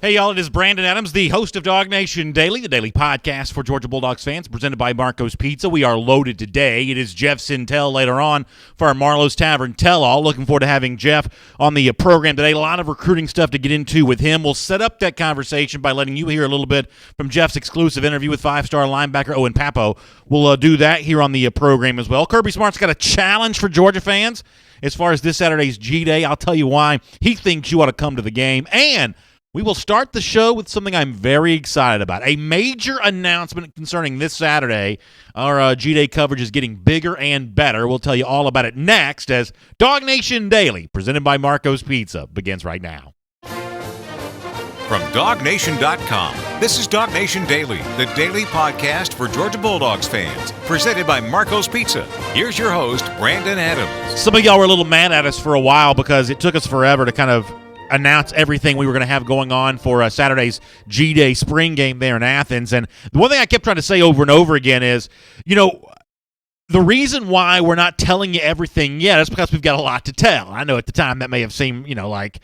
Hey, y'all, it is Brandon Adams, the host of DawgNation Daily, the daily podcast for Georgia Bulldogs fans, presented by Marco's Pizza. We are loaded today. It is Jeff Sintel later on for our Marlowe's Tavern Tell-All. Looking forward to having Jeff on the program today. A lot of recruiting stuff to get into with him. We'll set up that conversation by letting you hear a little bit from Jeff's exclusive interview with five-star linebacker Owen Pappoe. We'll do that here on the program as well. Kirby Smart's got a challenge for Georgia fans as far as this Saturday's G-Day. I'll tell you why he thinks you ought to come to the game. And we will start the show with something I'm very excited about. A major announcement concerning this Saturday. Our G-Day coverage is getting bigger and better. We'll tell you all about it next as DawgNation Daily, presented by Marco's Pizza, begins right now. From DawgNation.com, this is DawgNation Daily, the daily podcast for Georgia Bulldogs fans, presented by Marco's Pizza. Here's your host, Brandon Adams. Some of y'all were a little mad at us for a while because it took us forever to kind of announce everything we were going to have going on for Saturday's G-Day spring game there in Athens. And the one thing I kept trying to say over and over again is, the reason why we're not telling you everything yet is because we've got a lot to tell. I know at the time that may have seemed, like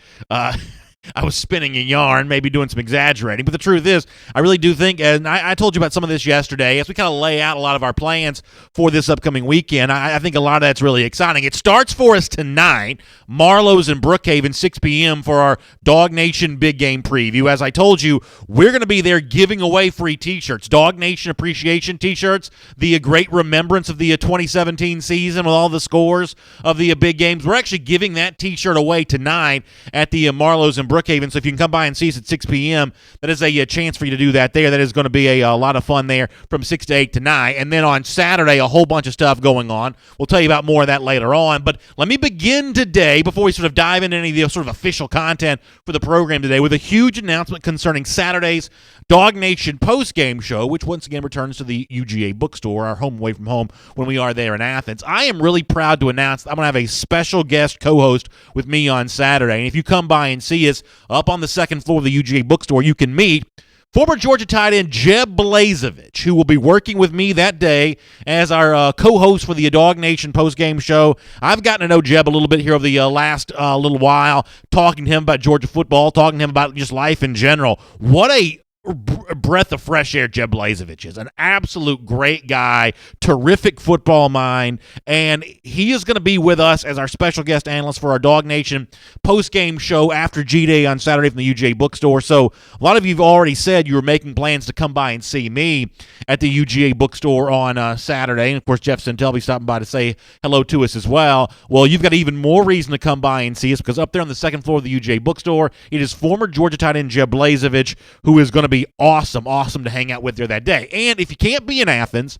I was spinning a yarn, maybe doing some exaggerating. But the truth is, I really do think, and I told you about some of this yesterday, as we kind of lay out a lot of our plans for this upcoming weekend, I think a lot of that's really exciting. It starts for us tonight, Marlowe's in Brookhaven, 6 p.m. for our DawgNation Big Game Preview. As I told you, we're going to be there giving away free T-shirts, DawgNation Appreciation T-shirts, the great remembrance of the 2017 season with all the scores of the big games. We're actually giving that T-shirt away tonight at the Marlowe's in Brookhaven, so if you can come by and see us at 6 p.m., that is a chance for you to do that there. That is going to be a lot of fun there from 6 to 8 tonight. And then on Saturday, a whole bunch of stuff going on. We'll tell you about more of that later on. But let me begin today, before we sort of dive into any of the sort of official content for the program today, with a huge announcement concerning Saturday's DawgNation post-game show, which once again returns to the UGA bookstore, our home away from home, when we are there in Athens. I am really proud to announce that I'm going to have a special guest co-host with me on Saturday. And if you come by and see us up on the second floor of the UGA bookstore, you can meet former Georgia tight end Jeb Blazevich, who will be working with me that day as our co-host for the DawgNation post-game show. I've gotten to know Jeb a little bit here over the last little while, talking to him about Georgia football, talking to him about just life in general. What a breath of fresh air Jeb Blazevich is. An absolute great guy, terrific football mind, and he is going to be with us as our special guest analyst for our DawgNation post-game show after G-Day on Saturday from the UGA bookstore. So a lot of you have already said you were making plans to come by and see me at the UGA bookstore on Saturday, and of course Jeff Sintel will be stopping by to say hello to us as well. Well, you've got even more reason to come by and see us, because up there on the second floor of the UGA bookstore, it is former Georgia tight end Jeb Blazevich, who is going to be awesome to hang out with there that day. And if you can't be in Athens,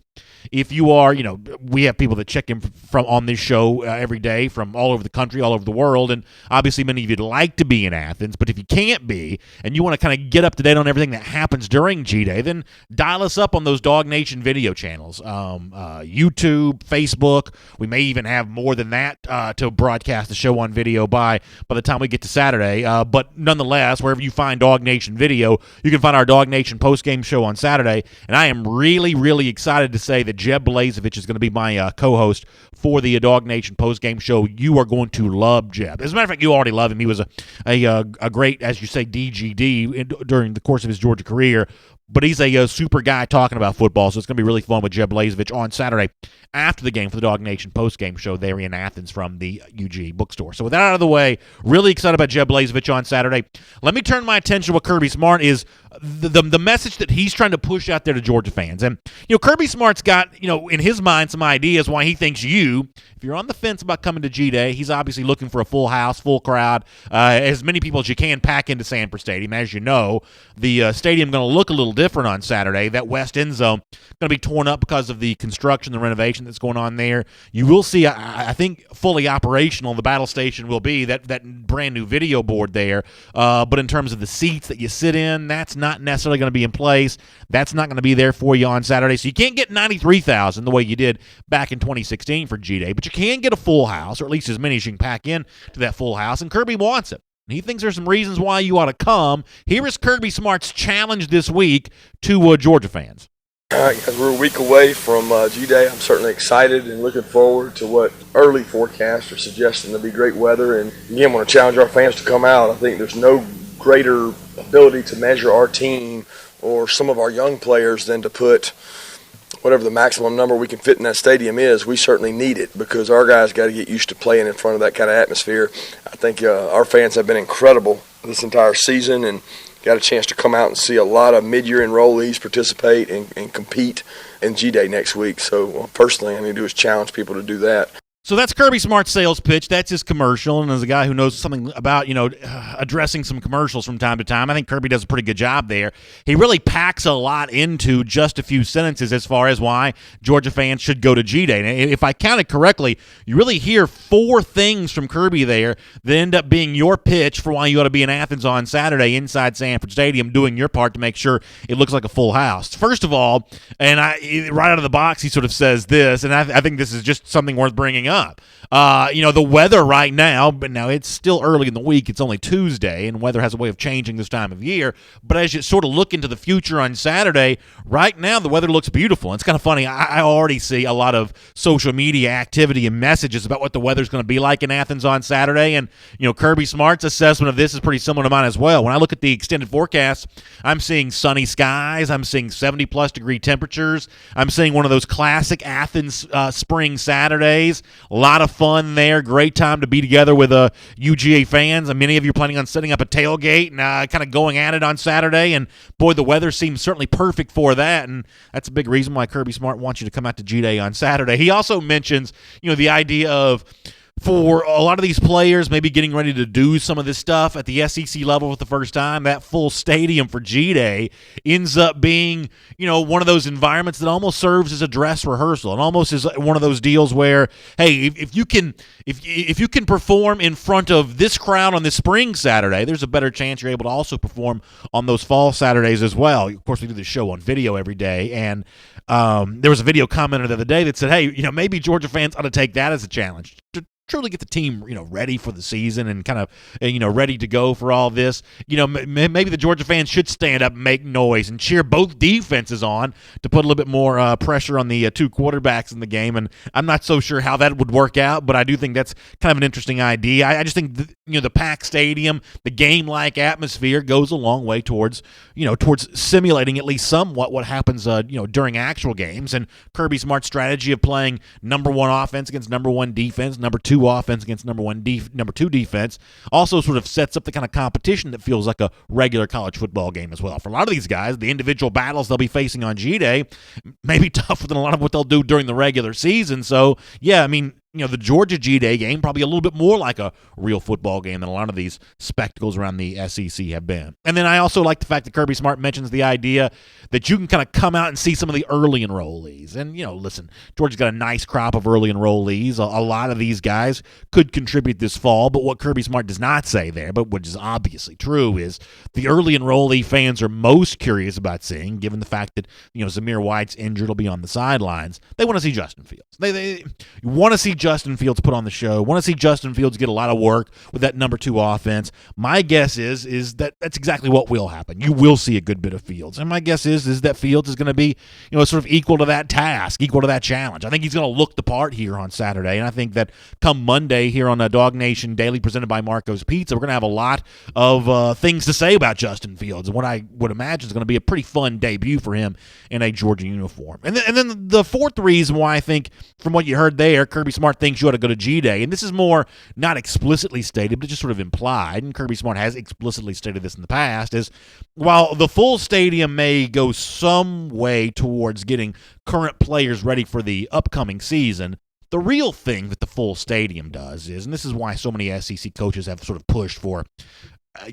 if you are, we have people that check in from on this show every day from all over the country, all over the world, and obviously many of you'd like to be in Athens, but if you can't be and you want to kind of get up to date on everything that happens during G-Day, then dial us up on those DawgNation video channels, YouTube, Facebook. We may even have more than that to broadcast the show on video by the time we get to Saturday, but nonetheless, wherever you find DawgNation video, you can find our DawgNation post-game show on Saturday, and I am really, really excited to say that Jeb Blazevich is going to be my co-host for the DawgNation post-game show. You are going to love Jeb. As a matter of fact, you already love him. He was a great, as you say, DGD during the course of his Georgia career, but he's a super guy talking about football, so it's going to be really fun with Jeb Blazevich on Saturday after the game for the DawgNation post-game show there in Athens from the UGA bookstore. So with that out of the way, really excited about Jeb Blazevich on Saturday. Let me turn my attention to what Kirby Smart is, the message that he's trying to push out there to Georgia fans. And, Kirby Smart's got, in his mind some ideas why he thinks if you're on the fence about coming to G-Day, he's obviously looking for a full house, full crowd, as many people as you can pack into Sanford Stadium. As you know, the stadium going to look a little different on Saturday. That west end zone going to be torn up because of the construction, the renovation that's going on there. You will see, I think, fully operational, the battle station will be that brand new video board there. But in terms of the seats that you sit in, that's not necessarily going to be in place. That's not going to be there for you on Saturday. So you can't get 93,000 the way you did back in 2016 for G-Day, but you can get a full house, or at least as many as you can pack in to that full house, and Kirby wants it. He thinks there's some reasons why you ought to come. Here is Kirby Smart's challenge this week to Georgia fans. All right, guys, we're a week away from G-Day. I'm certainly excited and looking forward to what early forecasts are suggesting to be great weather. And again, want to challenge our fans to come out. I think there's no greater ability to measure our team or some of our young players than to put whatever the maximum number we can fit in that stadium is. We certainly need it because our guys got to get used to playing in front of that kind of atmosphere. I think our fans have been incredible this entire season and got a chance to come out and see a lot of mid-year enrollees participate and compete in G-Day next week. So personally, I need to do is challenge people to do that. So that's Kirby Smart's sales pitch. That's his commercial. And as a guy who knows something about, addressing some commercials from time to time, I think Kirby does a pretty good job there. He really packs a lot into just a few sentences as far as why Georgia fans should go to G-Day. And if I counted correctly, you really hear 4 things from Kirby there that end up being your pitch for why you ought to be in Athens on Saturday inside Sanford Stadium doing your part to make sure it looks like a full house. First of all, and right out of the box, he sort of says this, and I think this is just something worth bringing up. The weather right now, but now it's still early in the week. It's only Tuesday, and weather has a way of changing this time of year. But as you sort of look into the future on Saturday, right now the weather looks beautiful. And it's kind of funny. I already see a lot of social media activity and messages about what the weather's going to be like in Athens on Saturday. And, Kirby Smart's assessment of this is pretty similar to mine as well. When I look at the extended forecast, I'm seeing sunny skies. I'm seeing 70-plus degree temperatures. I'm seeing one of those classic Athens spring Saturdays. A lot of fun there. Great time to be together with UGA fans. And many of you are planning on setting up a tailgate and kind of going at it on Saturday. And, boy, the weather seems certainly perfect for that. And that's a big reason why Kirby Smart wants you to come out to G-Day on Saturday. He also mentions, the idea of, for a lot of these players maybe getting ready to do some of this stuff at the SEC level for the first time, that full stadium for G-Day ends up being, one of those environments that almost serves as a dress rehearsal. It almost is one of those deals where, hey, if you can perform in front of this crowd on this spring Saturday, there's a better chance you're able to also perform on those fall Saturdays as well. Of course, we do this show on video every day, and there was a video commenter the other day that said, hey, maybe Georgia fans ought to take that as a challenge to truly get the team, ready for the season and kind of, ready to go for all this. Maybe the Georgia fans should stand up and make noise and cheer both defenses on to put a little bit more pressure on the 2 quarterbacks in the game. And I'm not so sure how that would work out, but I do think that's kind of an interesting idea. I just think, the packed stadium, the game-like atmosphere goes a long way towards simulating at least somewhat what happens, during actual games. And Kirby Smart's strategy of playing number 1 offense against number 1 defense, number 2 offense against number 2 defense also sort of sets up the kind of competition that feels like a regular college football game as well. For a lot of these guys, the individual battles they'll be facing on G-Day may be tougher than a lot of what they'll do during the regular season. So, yeah, the Georgia G-Day game probably a little bit more like a real football game than a lot of these spectacles around the SEC have been. And then I also like the fact that Kirby Smart mentions the idea that you can kind of come out and see some of the early enrollees. And, listen, Georgia's got a nice crop of early enrollees. A lot of these guys could contribute this fall, but what Kirby Smart does not say there, but which is obviously true, is the early enrollee fans are most curious about seeing, given the fact that, Zamir White's injured, will be on the sidelines. They want to see Justin Fields. They want to see Justin Fields put on the show. Want to see Justin Fields get a lot of work with that number 2 offense. My guess is that that's exactly what will happen. You will see a good bit of Fields, and my guess is that Fields is going to be sort of equal to that task, equal to that challenge. I think he's going to look the part here on Saturday, and I think that come Monday here on DawgNation Daily presented by Marco's Pizza, we're going to have a lot of things to say about Justin Fields and what I would imagine is going to be a pretty fun debut for him in a Georgia uniform. And then the fourth reason why I think, from what you heard there, Kirby Smart thinks you ought to go to G-Day, and this is more not explicitly stated, but just sort of implied, and Kirby Smart has explicitly stated this in the past, is while the full stadium may go some way towards getting current players ready for the upcoming season, the real thing that the full stadium does is, and this is why so many SEC coaches have sort of pushed for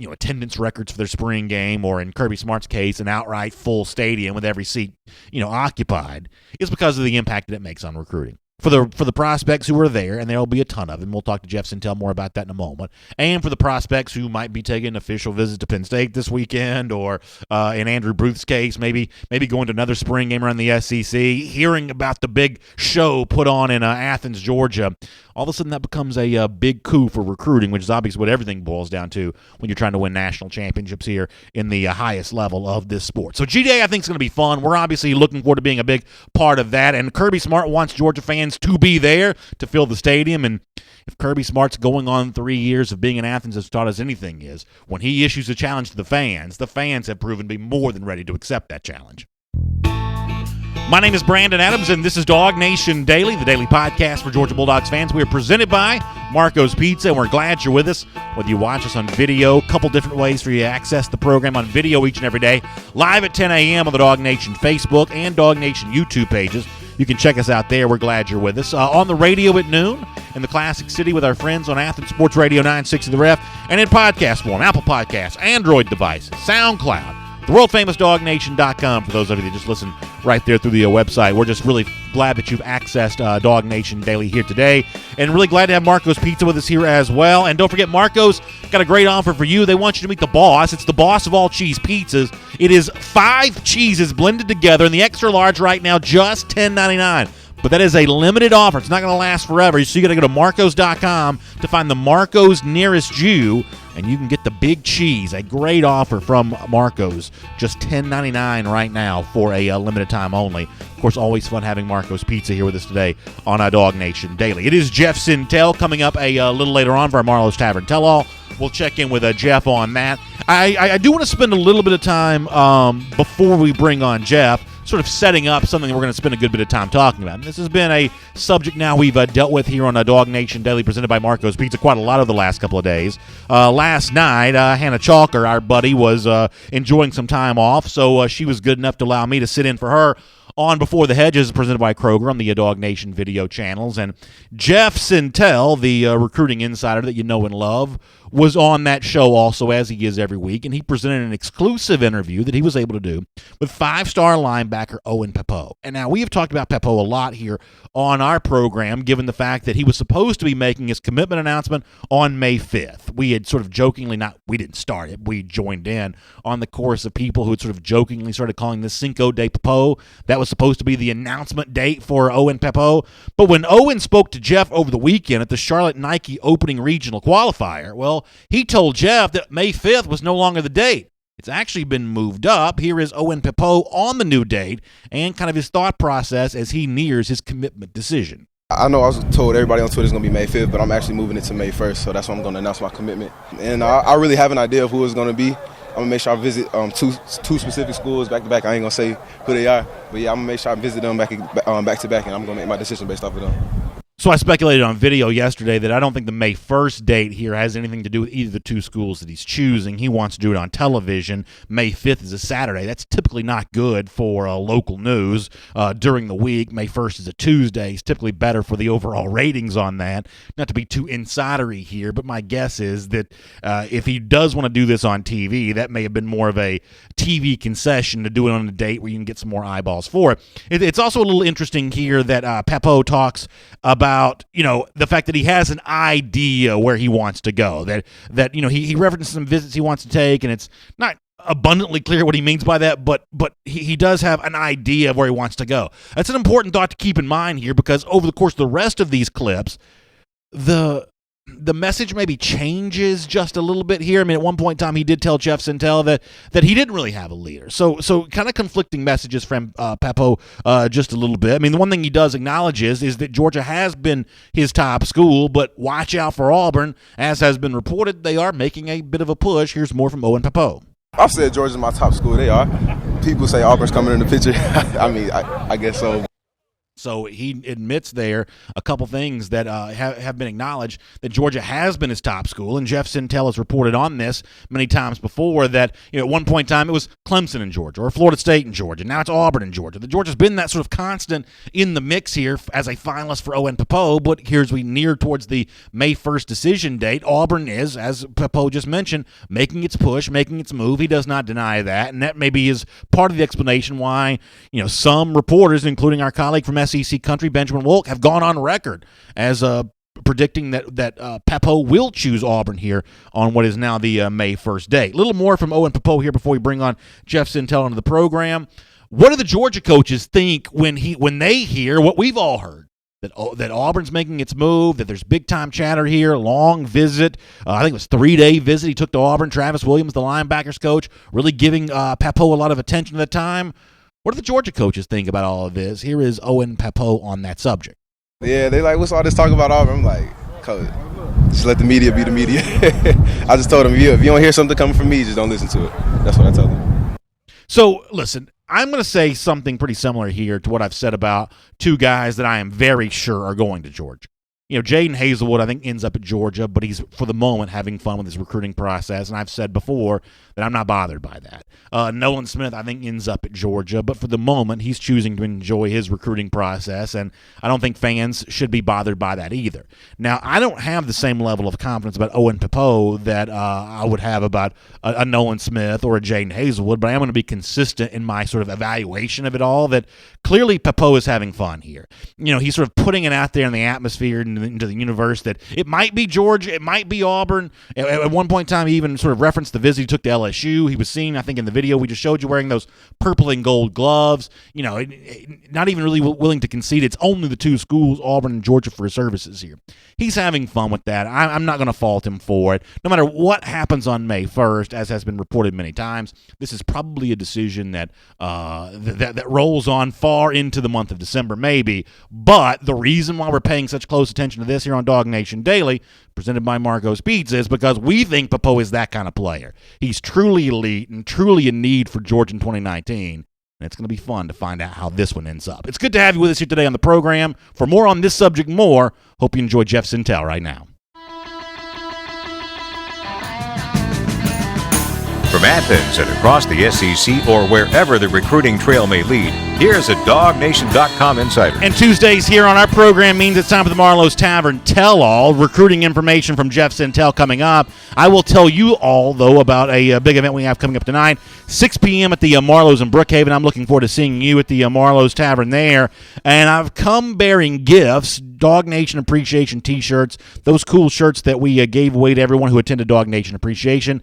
attendance records for their spring game, or in Kirby Smart's case, an outright full stadium with every seat, occupied, is because of the impact that it makes on recruiting. For the prospects who are there, and there will be a ton of them, we'll talk to Jeff Sintel more about that in a moment, and for the prospects who might be taking an official visit to Penn State this weekend, or in Andrew Bruth's case, maybe going to another spring game around the SEC, hearing about the big show put on in Athens, Georgia, all of a sudden that becomes a big coup for recruiting, which is obviously what everything boils down to when you're trying to win national championships here in the highest level of this sport. So G-Day, I think, is going to be fun. We're obviously looking forward to being a big part of that, and Kirby Smart wants Georgia fans fans to be there to fill the stadium. And if Kirby Smart's going on 3 years of being in Athens has taught us anything is, when he issues a challenge to the fans have proven to be more than ready to accept that challenge. My name is Brandon Adams, and this is DawgNation Daily, the daily podcast for Georgia Bulldogs fans. We are presented by Marco's Pizza, and we're glad you're with us. Whether you watch us on video, a couple different ways for you to access the program on video each and every day, live at 10 a.m. on the DawgNation Facebook and DawgNation YouTube pages. You can check us out there. We're glad you're with us. On the radio at noon in the Classic City with our friends on Athens Sports Radio 960 The Ref, and in podcast form, Apple Podcasts, Android devices, SoundCloud, the world-famous DawgNation.com for those of you that just listen right there through the website. We're just really glad that you've accessed DawgNation Daily here today, and really glad to have Marco's Pizza with us here as well. And don't forget, Marco's got a great offer for you. They want you to meet the boss. It's the boss of all cheese pizzas. It is 5 cheeses blended together, and the extra large right now just $10.99. But that is a limited offer. It's not going to last forever. So you got to go to Marcos.com to find the Marcos nearest you, and you can get the big cheese. A great offer from Marcos. Just $10.99 right now for a limited time only. Of course, always fun having Marco's Pizza here with us today on DawgNation Daily. It is Jeff Sintel coming up a little later on for our Marlowe's Tavern Tell-All. We'll check in with Jeff on that. I do want to spend a little bit of time before we bring on Jeff sort of setting up something we're going to spend a good bit of time talking about. And this has been a subject now we've dealt with here on DawgNation Daily, presented by Marco's Pizza, quite a lot of the last couple of days. Last night, Hannah Chalker, our buddy, was enjoying some time off, so she was good enough to allow me to sit in for her on Before the Hedges, presented by Kroger on the DawgNation video channels. And Jeff Sintel, the recruiting insider that you know and love, was on that show also, as he is every week, and he presented an exclusive interview that he was able to do with 5-star linebacker Owen Pappoe. And now we have talked about Pappoe a lot here on our program, given the fact that he was supposed to be making his commitment announcement on May 5th. We had sort of jokingly, we didn't start it, we joined in on the chorus of people who had sort of jokingly started calling this Cinco de Pappoe. That was supposed to be the announcement date for Owen Pappoe. But when Owen spoke to Jeff over the weekend at the Charlotte Nike opening regional qualifier, well, he told Jeff that May 5th was no longer the date. It's actually been moved up. Here is Owen Pappoe on the new date and kind of his thought process as he nears his commitment decision. I know I was told everybody on Twitter is going to be May 5th, but I'm actually moving it to May 1st, so that's when I'm going to announce my commitment. And I really have an idea of who it's going to be. I'm going to make sure I visit two specific schools back-to-back. I ain't going to say who they are, but yeah, I'm going to make sure I visit them back-to-back, and I'm going to make my decision based off of them. So I speculated on video yesterday that I don't think the May 1st date here has anything to do with either of the two schools that he's choosing. He wants to do it on television. May 5th is a Saturday. That's typically not good for local news during the week. May 1st is a Tuesday. It's typically better for the overall ratings on that. Not to be too insidery here, but my guess is that if he does want to do this on TV, that may have been more of a TV concession to do it on a date where you can get some more eyeballs for it. It's also a little interesting here that Pappoe talks about the fact that he has an idea where he wants to go, that he references some visits he wants to take, and it's not abundantly clear what he means by that, but he does have an idea of where he wants to go. That's an important thought to keep in mind here, because over the course of the rest of these clips, the message maybe changes just a little bit here. I mean, at one point in time, he did tell Jeff Sintel that he didn't really have a leader. So kind of conflicting messages from Pappoe just a little bit. I mean, the one thing he does acknowledge is that Georgia has been his top school, but watch out for Auburn. As has been reported, they are making a bit of a push. Here's more from Owen Pappoe. I've said Georgia's my top school. They are. People say Auburn's coming in the picture. I mean, I guess so. So he admits there a couple things that have been acknowledged, that Georgia has been his top school, and Jeff Sintel has reported on this many times before, that at one point in time it was Clemson in Georgia or Florida State in Georgia. Now it's Auburn in Georgia. The Georgia's been that sort of constant in the mix here as a finalist for Owen Pappoe, but here as we near towards the May 1st decision date, Auburn is, as Pappoe just mentioned, making its push, making its move. He does not deny that, and that maybe is part of the explanation why some reporters, including our colleague from SEC Country, Benjamin Wolk, have gone on record as predicting that Pappoe will choose Auburn here on what is now the May 1st date. A little more from Owen Pappoe here before we bring on Jeff Sintel into the program. What do the Georgia coaches think when they hear what we've all heard? That Auburn's making its move, that there's big-time chatter here, long visit. I think it was 3-day visit he took to Auburn. Travis Williams, the linebackers coach, really giving Pappoe a lot of attention at the time. What do the Georgia coaches think about all of this? Here is Owen Pappoe on that subject. Yeah, they like, what's all this talk about Auburn? I'm like, Coach, just let the media be the media. I just told them, if you don't hear something coming from me, just don't listen to it. That's what I told them. So, listen, I'm going to say something pretty similar here to what I've said about two guys that I am very sure are going to Georgia. You know, Jaden Hazelwood, I think, ends up at Georgia, but he's, for the moment, having fun with his recruiting process, and I've said before that I'm not bothered by that. Nolan Smith, I think, ends up at Georgia, but for the moment, he's choosing to enjoy his recruiting process, and I don't think fans should be bothered by that either. Now, I don't have the same level of confidence about Owen Pappoe that I would have about a Nolan Smith or a Jaden Hazelwood, but I am going to be consistent in my sort of evaluation of it all, that clearly Pappoe is having fun here. You know, he's sort of putting it out there in the atmosphere and into the universe that it might be Georgia, it might be Auburn. At one point in time, he even sort of referenced the visit he took to LSU. He was seen, I think, in the video we just showed you wearing those purple and gold gloves. You know, not even really willing to concede it's only the two schools, Auburn and Georgia, for his services here. He's having fun with that. I'm not going to fault him for it. No matter what happens on May 1st, as has been reported many times, this is probably a decision that that rolls on far into the month of December, maybe. But the reason why we're paying such close attention to this here on DawgNation Daily, presented by Marco's Pizza, is because we think Pappoe is that kind of player. He's truly elite and truly in need for Georgia in 2019. And it's going to be fun to find out how this one ends up. It's good to have you with us here today on the program. For more on this subject, hope you enjoy Jeff Sintel right now. From Athens and across the SEC or wherever the recruiting trail may lead, here's a DawgNation.com insider. And Tuesdays here on our program means it's time for the Marlowe's Tavern Tell-All. Recruiting information from Jeff Sintel coming up. I will tell you all, though, about a big event we have coming up tonight, 6 p.m. at the Marlowe's in Brookhaven. I'm looking forward to seeing you at the Marlowe's Tavern there. And I've come bearing gifts, DawgNation Appreciation T-shirts, those cool shirts that we gave away to everyone who attended DawgNation Appreciation.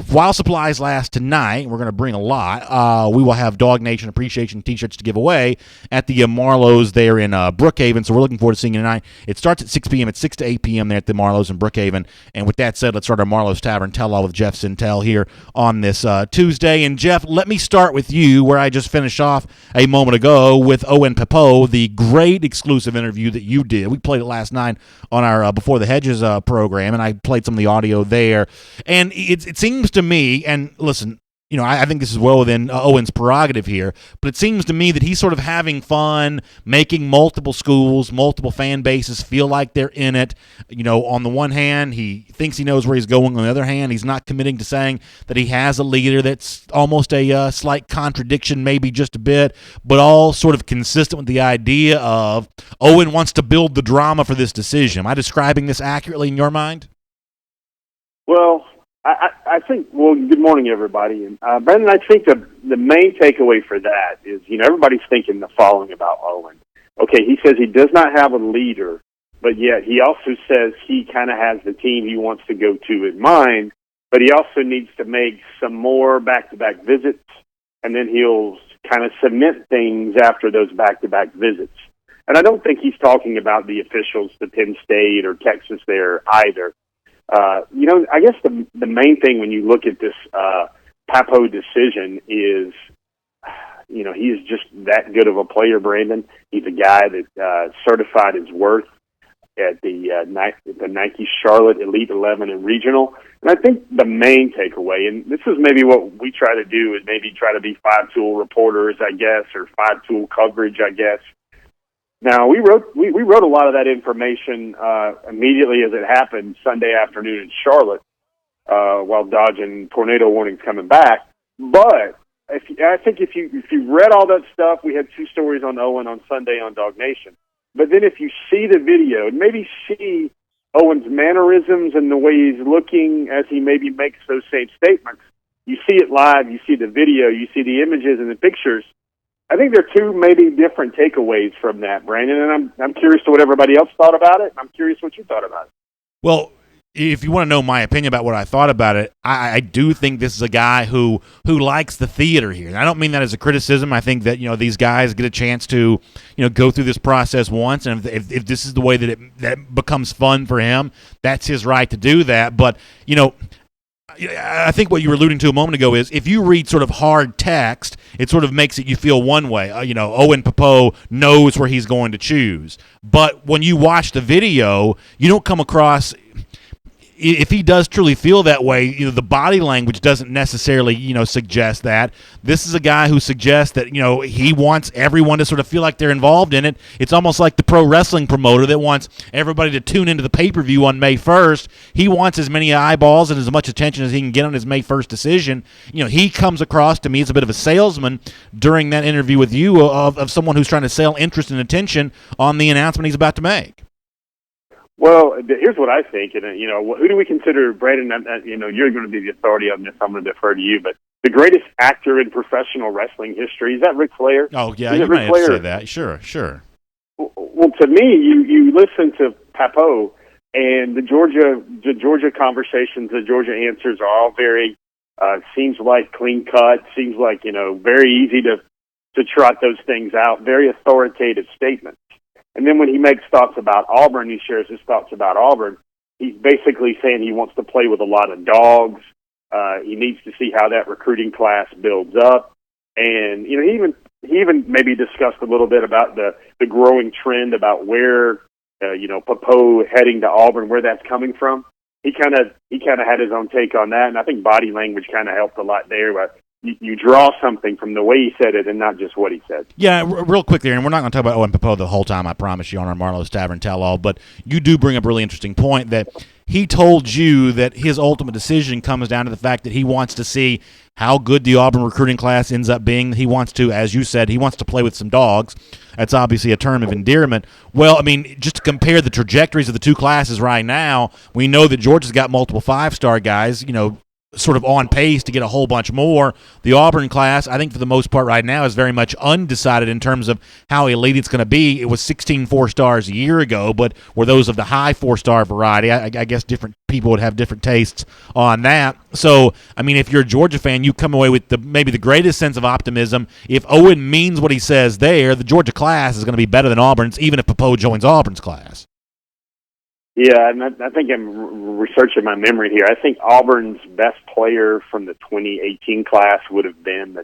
While supplies last tonight, we're going to bring a lot. We will have DawgNation Appreciation T-shirts to give away at the Marlowe's there in Brookhaven, so we're looking forward to seeing you tonight. It starts at 6 p.m. It's 6 to 8 p.m. there at the Marlowe's in Brookhaven. And with that said, let's start our Marlowe's Tavern Tell-All with Jeff Sintel here on this Tuesday. And Jeff, let me start with you where I just finished off a moment ago with Owen Pappoe, the great exclusive interview that you did. We played it last night on our Before the Hedges program, and I played some of the audio there. And it seems to me, and listen, you know, I think this is well within Owen's prerogative here, but it seems to me that he's sort of having fun making multiple schools, multiple fan bases feel like they're in it. You know, on the one hand, he thinks he knows where he's going. On the other hand, he's not committing to saying that he has a leader. That's almost a slight contradiction, maybe just a bit, but all sort of consistent with the idea of Owen wants to build the drama for this decision. Am I describing this accurately in your mind? Well, I think, well, good morning, everybody. And Brandon, I think the main takeaway for that is, you know, everybody's thinking the following about Owen. Okay, he says he does not have a leader, but yet he also says he kind of has the team he wants to go to in mind, but he also needs to make some more back-to-back visits, and then he'll kind of submit things after those back-to-back visits. And I don't think he's talking about the officials to Penn State or Texas there either. You know, I guess the main thing when you look at this Pappoe decision is, you know, he's just that good of a player, Brandon. He's a guy that certified his worth at the Nike Charlotte Elite 11 and Regional. And I think the main takeaway, and this is maybe what we try to do, is maybe try to be five-tool reporters, I guess, or five-tool coverage, I guess. Now, we wrote a lot of that information immediately as it happened Sunday afternoon in Charlotte while dodging tornado warnings coming back. But I think if you read all that stuff, we had two stories on Owen on Sunday on DawgNation. But then if you see the video and maybe see Owen's mannerisms and the way he's looking as he maybe makes those same statements, you see it live, you see the video, you see the images and the pictures. I think there are two maybe different takeaways from that, Brandon, and I'm curious to what everybody else thought about it, and I'm curious what you thought about it. Well, if you want to know my opinion about what I thought about it, I do think this is a guy who likes the theater here. And I don't mean that as a criticism. I think that, you know, these guys get a chance to, you know, go through this process once, and if this is the way that it becomes fun for him, that's his right to do that. But, you know, I think what you were alluding to a moment ago is if you read sort of hard text, it sort of makes it you feel one way. Owen Pappoe knows where he's going to choose. But when you watch the video, you don't come across – if he does truly feel that way, the body language doesn't necessarily, suggest that. This is a guy who suggests that, he wants everyone to sort of feel like they're involved in it. It's almost like the pro wrestling promoter that wants everybody to tune into the pay-per-view on May 1st. He wants as many eyeballs and as much attention as he can get on his May 1st decision. He comes across to me as a bit of a salesman during that interview with you of someone who's trying to sell interest and attention on the announcement he's about to make. Well, here's what I think, and who do we consider, Brandon? You're going to be the authority on this. I'm going to defer to you, but the greatest actor in professional wrestling history, is that Ric Flair? Oh yeah, you might have to say that. Sure. Well, to me, you listen to Pappoe and the Georgia conversations, the Georgia answers are all very seems like clean cut, seems like very easy to trot those things out, very authoritative statements. And then when he makes thoughts about Auburn, he shares his thoughts about Auburn. He's basically saying he wants to play with a lot of dogs. He needs to see how that recruiting class builds up. And, he even maybe discussed a little bit about the growing trend about where, Pappoe heading to Auburn, where that's coming from. He kind of had his own take on that. And I think body language kind of helped a lot there. But you draw something from the way he said it and not just what he said. Yeah, real quick there, and we're not going to talk about Owen Pappoe the whole time, I promise you, on our Marlowe's Tavern Tell-All, but you do bring up a really interesting point that he told you that his ultimate decision comes down to the fact that he wants to see how good the Auburn recruiting class ends up being. He wants to, as you said, he wants to play with some dogs. That's obviously a term of endearment. Well, just to compare the trajectories of the two classes right now, we know that Georgia's got multiple five-star guys, sort of on pace to get a whole bunch more. The Auburn class, I think for the most part right now, is very much undecided in terms of how elite it's going to be. It was 16 four-stars a year ago, but were those of the high four-star variety. I guess different people would have different tastes on that. So, if you're a Georgia fan, you come away with maybe the greatest sense of optimism. If Owen means what he says there, the Georgia class is going to be better than Auburn's, even if Pappoe joins Auburn's class. Yeah, and I think I'm researching my memory here. I think Auburn's best player from the 2018 class would have been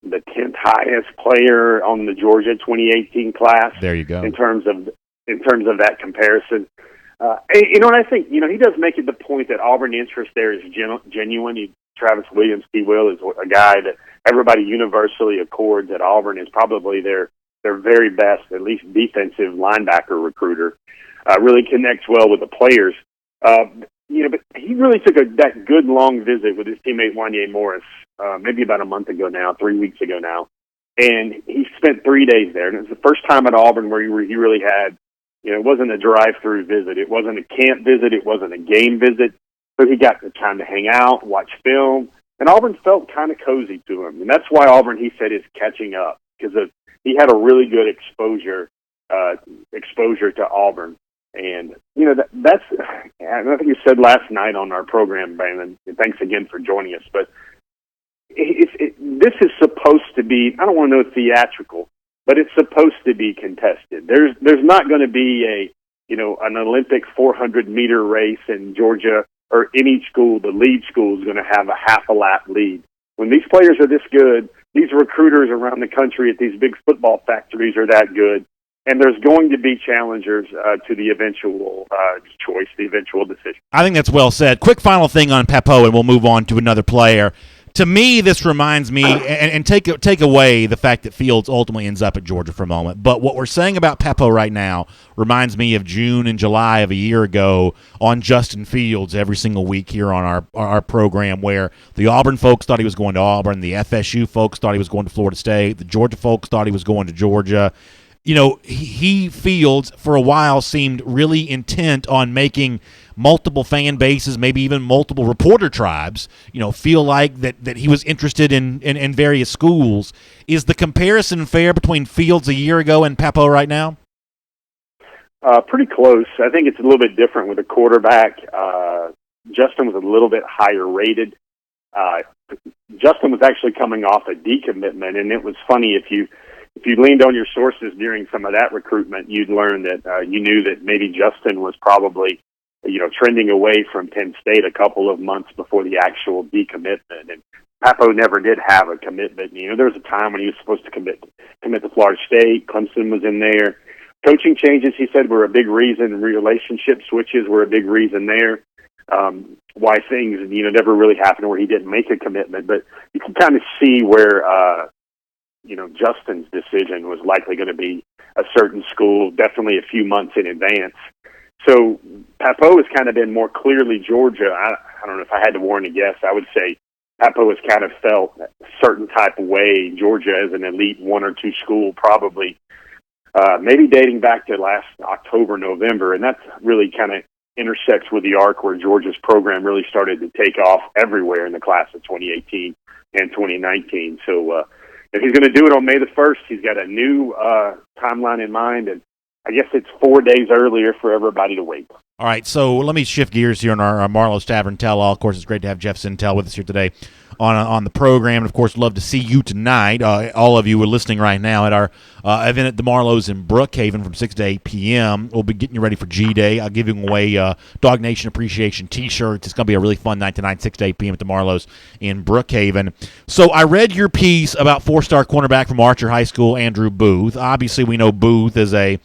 the 10th highest player on the Georgia 2018 class. There you go. In terms of that comparison, and I think he does make it the point that Auburn interest there is genuine. Travis Williams, T. Will, is a guy that everybody universally accords at Auburn is probably their very best, at least defensive linebacker recruiter. Really connects well with the players. But he really took that good long visit with his teammate Wanye Morris, maybe about a month ago now, 3 weeks ago now. And he spent 3 days there. And it was the first time at Auburn where he really had, it wasn't a drive-through visit. It wasn't a camp visit. It wasn't a game visit. So he got the time to hang out, watch film. And Auburn felt kind of cozy to him. And that's why Auburn, he said, is catching up. Because he had a really good exposure to Auburn. And, that's, I think you said last night on our program, Brandon, and thanks again for joining us, but this is supposed to be, I don't want to know theatrical, but it's supposed to be contested. There's not going to be an Olympic 400-meter race in Georgia or any school. The lead school is going to have a half a lap lead. When these players are this good, these recruiters around the country at these big football factories are that good. And there's going to be challengers to the eventual choice, the eventual decision. I think that's well said. Quick final thing on Pappoe, and we'll move on to another player. To me, this reminds me, and take away the fact that Fields ultimately ends up at Georgia for a moment, but what we're saying about Pappoe right now reminds me of June and July of a year ago on Justin Fields every single week here on our program, where the Auburn folks thought he was going to Auburn, the FSU folks thought he was going to Florida State, the Georgia folks thought he was going to Georgia. He Fields for a while seemed really intent on making multiple fan bases, maybe even multiple reporter tribes, feel like that he was interested in various schools. Is the comparison fair between Fields a year ago and Pappoe right now? Pretty close. I think it's a little bit different with a quarterback. Justin was a little bit higher rated. Justin was actually coming off a decommitment, and it was funny if you leaned on your sources during some of that recruitment, you'd learn that you knew that maybe Justin was probably trending away from Penn State a couple of months before the actual decommitment. And Pappoe never did have a commitment. There was a time when he was supposed to commit to Florida State. Clemson was in there. Coaching changes, he said, were a big reason. Relationship switches were a big reason there. Why things, never really happened where he didn't make a commitment. But you can kind of see where, Justin's decision was likely going to be a certain school, definitely a few months in advance. So Pappoe has kind of been more clearly Georgia. I don't know if I had to warn a guess. I would say Pappoe has kind of felt a certain type of way. Georgia as an elite 1 or 2 school, probably maybe dating back to last October, November, and that's really kind of intersects with the arc where Georgia's program really started to take off everywhere in the class of 2018 and 2019. So if he's going to do it on May the 1st, he's got a new timeline in mind, and I guess it's 4 days earlier for everybody to wait. All right, so let me shift gears here on our Marlowe's Tavern Tell-All. Of course, it's great to have Jeff Sintel with us here today on the program. And, of course, love to see you tonight. All of you are listening right now at our event at the Marlowe's in Brookhaven from 6 to 8 p.m. We'll be getting you ready for G-Day. I'll give you away DawgNation Appreciation T-shirts. It's going to be a really fun night tonight, 6 to 8 p.m. at the Marlowe's in Brookhaven. So I read your piece about 4-star cornerback from Archer High School, Andrew Booth. Obviously, we know Booth is a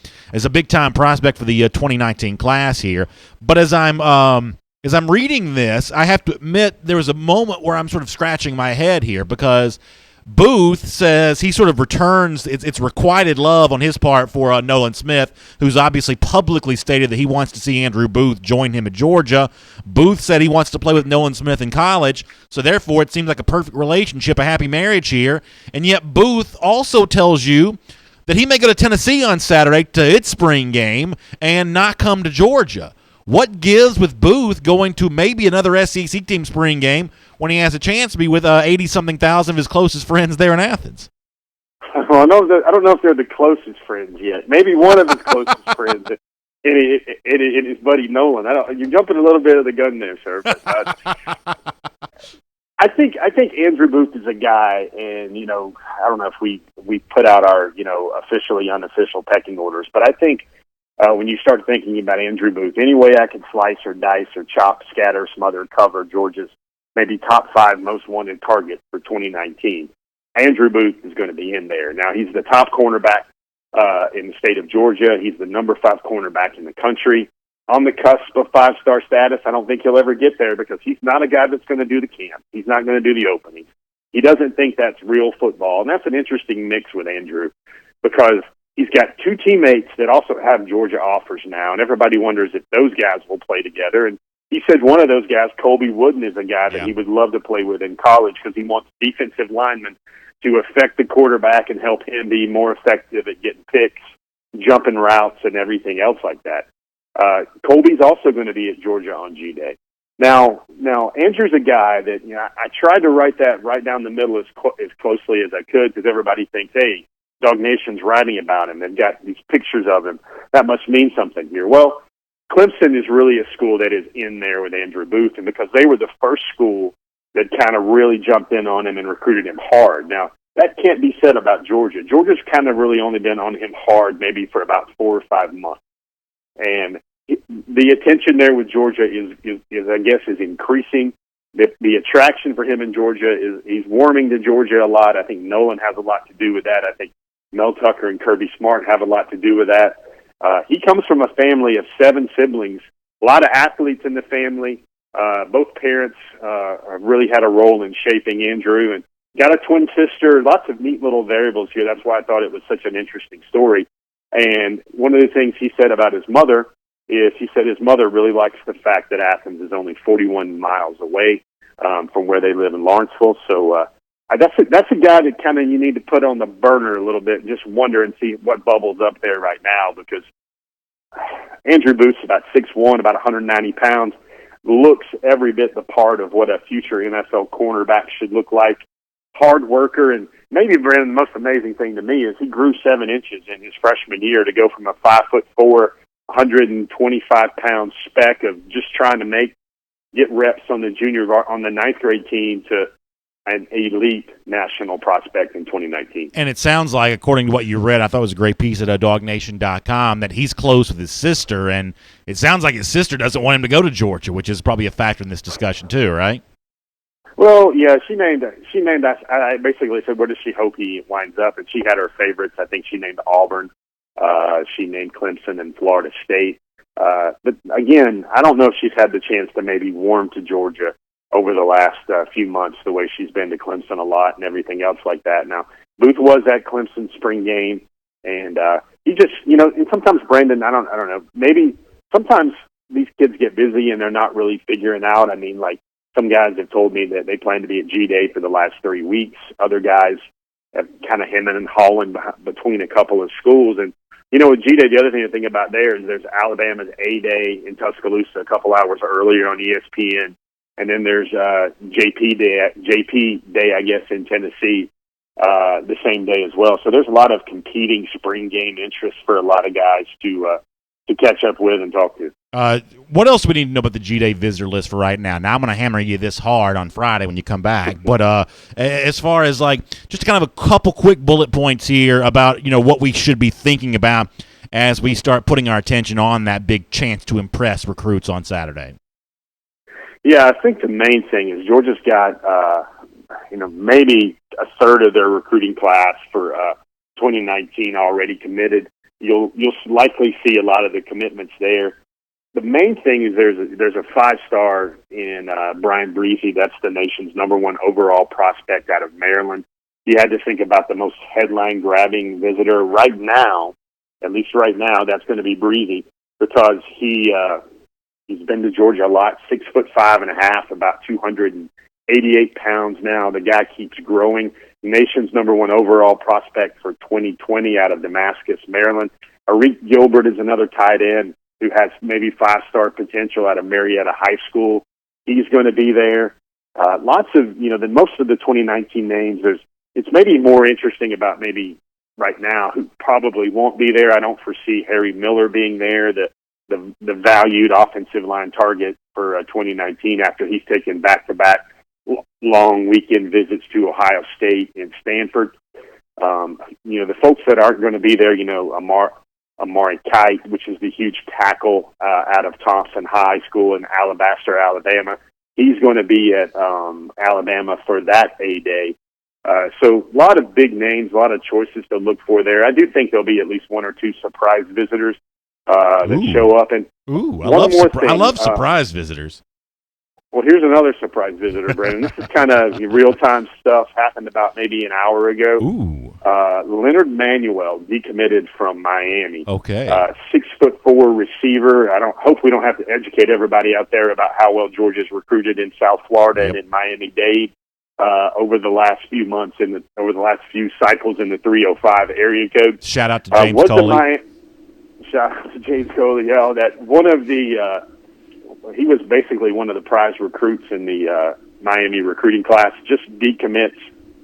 big-time prospect for the 2019 class here. But as I'm reading this, I have to admit there was a moment where I'm sort of scratching my head here because Booth says he sort of returns it's requited love on his part for Nolan Smith, who's obviously publicly stated that he wants to see Andrew Booth join him at Georgia. Booth said he wants to play with Nolan Smith in college, so therefore it seems like a perfect relationship, a happy marriage here. And yet Booth also tells you that he may go to Tennessee on Saturday to its spring game and not come to Georgia. What gives with Booth going to maybe another SEC team spring game when he has a chance to be with 80-something thousand of his closest friends there in Athens? Well, I don't know if they're the closest friends yet. Maybe one of his closest friends, it is buddy Nolan. You're jumping a little bit of the gun there, sir. But, I think Andrew Booth is a guy, and I don't know if we put out our officially unofficial pecking orders, but I think. When you start thinking about Andrew Booth, any way I can slice or dice or chop, scatter, smother, cover Georgia's maybe top 5 most wanted target for 2019, Andrew Booth is going to be in there. Now, he's the top cornerback in the state of Georgia. He's the number 5 cornerback in the country. On the cusp of 5-star status, I don't think he'll ever get there because he's not a guy that's going to do the camp. He's not going to do the openings. He doesn't think that's real football, and that's an interesting mix with Andrew because he's got 2 teammates that also have Georgia offers now, and everybody wonders if those guys will play together. And he said one of those guys, Colby Wooden, is a guy that he would love to play with in college because he wants defensive linemen to affect the quarterback and help him be more effective at getting picks, jumping routes, and everything else like that. Colby's also going to be at Georgia on G-Day. Now, Andrew's a guy that I tried to write that right down the middle as closely as I could because everybody thinks, hey, DawgNation's writing about him. They've got these pictures of him. That must mean something here. Well, Clemson is really a school that is in there with Andrew Booth, and because they were the first school that kind of really jumped in on him and recruited him hard. Now, that can't be said about Georgia. Georgia's kind of really only been on him hard maybe for about 4 or 5 months. And the attention there with Georgia is I guess, is increasing. The attraction for him in Georgia is he's warming to Georgia a lot. I think Nolan has a lot to do with that. I think Mel Tucker and Kirby Smart have a lot to do with that. He comes from a family of 7 siblings, a lot of athletes in the family. Both parents really had a role in shaping Andrew, and got a twin sister. Lots of neat little variables here. That's why I thought it was such an interesting story. And one of the things he said about his mother is he said his mother really likes the fact that Athens is only 41 miles away from where they live in Lawrenceville. So that's a guy that kind of you need to put on the burner a little bit and just wonder and see what bubbles up there right now, because Andrew Booth's about 6'1", about 190 pounds, looks every bit the part of what a future NFL cornerback should look like. Hard worker, and maybe, Brandon, the most amazing thing to me is he grew 7 inches in his freshman year to go from a 5'4", 125-pound speck of just trying to get reps on the 9th grade team to an elite national prospect in 2019. And it sounds like, according to what you read, I thought it was a great piece at DawgNation.com, that he's close with his sister, and it sounds like his sister doesn't want him to go to Georgia, which is probably a factor in this discussion too, right? Well, yeah, she named us. I basically said, where does she hope he winds up? And she had her favorites. I think she named Auburn. She named Clemson and Florida State. But again, I don't know if she's had the chance to maybe warm to Georgia over the last few months, the way she's been to Clemson a lot and everything else like that. Now, Booth was at Clemson spring game, and he just, and sometimes Brandon, I don't know, maybe sometimes these kids get busy and they're not really figuring out. I mean, like, some guys have told me that they plan to be at G-Day for the last 3 weeks. Other guys have kind of hemming and hawing between a couple of schools. And, with G-Day, the other thing to think about there is there's Alabama's A-Day in Tuscaloosa a couple hours earlier on ESPN. And then there's JP Day, I guess, in Tennessee the same day as well. So there's a lot of competing spring game interest for a lot of guys to catch up with and talk to. What else do we need to know about the G-Day visitor list for right now? Now, I'm going to hammer you this hard on Friday when you come back. But as far as, just kind of a couple quick bullet points here about, what we should be thinking about as we start putting our attention on that big chance to impress recruits on Saturday. Yeah, I think the main thing is Georgia's got, maybe a third of their recruiting class for 2019 already committed. You'll likely see a lot of the commitments there. The main thing is there's a 5-star in Brian Breezy. That's the nation's #1 overall prospect out of Maryland. You had to think about the most headline-grabbing visitor right now. At least right now, that's going to be Breezy, because he's been to Georgia a lot. 6'5.5", about 288 pounds now. The guy keeps growing. Nation's #1 overall prospect for 2020 out of Damascus, Maryland. Arik Gilbert is another tight end who has maybe 5-star potential out of Marietta High School. He's going to be there. Lots of, most of the 2019 names, it's maybe more interesting about maybe right now who probably won't be there. I don't foresee Harry Miller being there, the valued offensive line target for 2019 after he's taken back-to-back long weekend visits to Ohio State and Stanford. The folks that aren't going to be there, Amari Kite, which is the huge tackle out of Thompson High School in Alabaster, Alabama. He's going to be at Alabama for that A-Day. So a lot of big names, a lot of choices to look for there. I do think there'll be at least 1 or 2 surprise visitors that show up. And I love surprise visitors. Well, here's another surprise visitor, Brandon. This is kind of real-time stuff, happened about maybe an hour ago. Leonard Manuel decommitted from Miami. Okay. 6'4" receiver. Hope we don't have to educate everybody out there about how well Georgia's recruited in South Florida and in Miami-Dade over the last few months, over the last few cycles in the 305 area code. Shout out to James Coley. Shout out to James Coley. Yeah, that one of the he was basically one of the prize recruits in the Miami recruiting class. Just decommits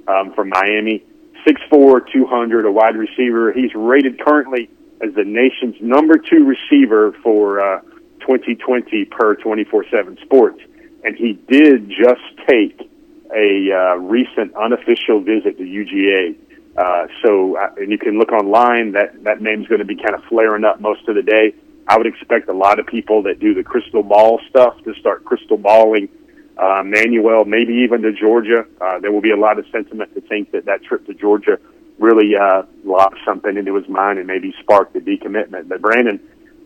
from Miami. 6'4", 200, a wide receiver. He's rated currently as the nation's #2 receiver for 2020 per 24/7 Sports. And he did just take a recent unofficial visit to UGA. And you can look online. That name's going to be kind of flaring up most of the day. I would expect a lot of people that do the crystal ball stuff to start crystal balling Manuel, maybe even to Georgia. There will be a lot of sentiment to think that trip to Georgia really locked something into his mind and maybe sparked the decommitment. But Brandon,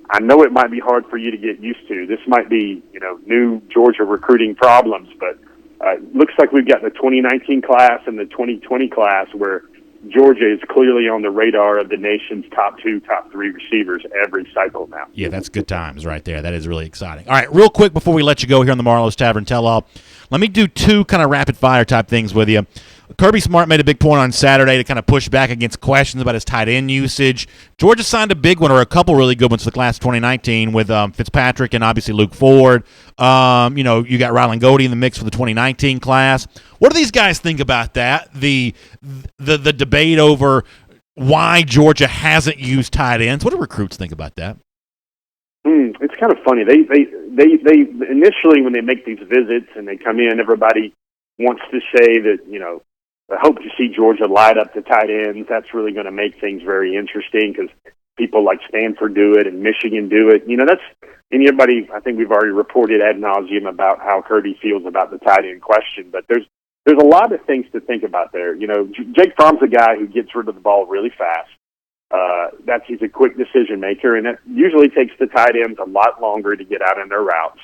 I know it might be hard for you to get used to. This might be, new Georgia recruiting problems, but it looks like we've got the 2019 class and the 2020 class where Georgia is clearly on the radar of the nation's top 2, top 3 receivers every cycle now. Yeah, that's good times right there. That is really exciting. All right, real quick before we let you go here on the Marlowe's Tavern Tell-All, let me do 2 kind of rapid-fire type things with you. Kirby Smart made a big point on Saturday to kind of push back against questions about his tight end usage. Georgia signed a big one, or a couple really good ones for the class of 2019 with Fitzpatrick and obviously Luke Ford. You got Rylan Goody in the mix for the 2019 class. What do these guys think about that? The debate over why Georgia hasn't used tight ends. What do recruits think about that? It's kind of funny. They initially, when they make these visits and they come in, everybody wants to say that, I hope to see Georgia light up the tight ends. That's really going to make things very interesting because people like Stanford do it and Michigan do it. I think we've already reported ad nauseum about how Kirby feels about the tight end question, but there's a lot of things to think about there. Jake Fromm's a guy who gets rid of the ball really fast. He's a quick decision maker, and it usually takes the tight ends a lot longer to get out in their routes.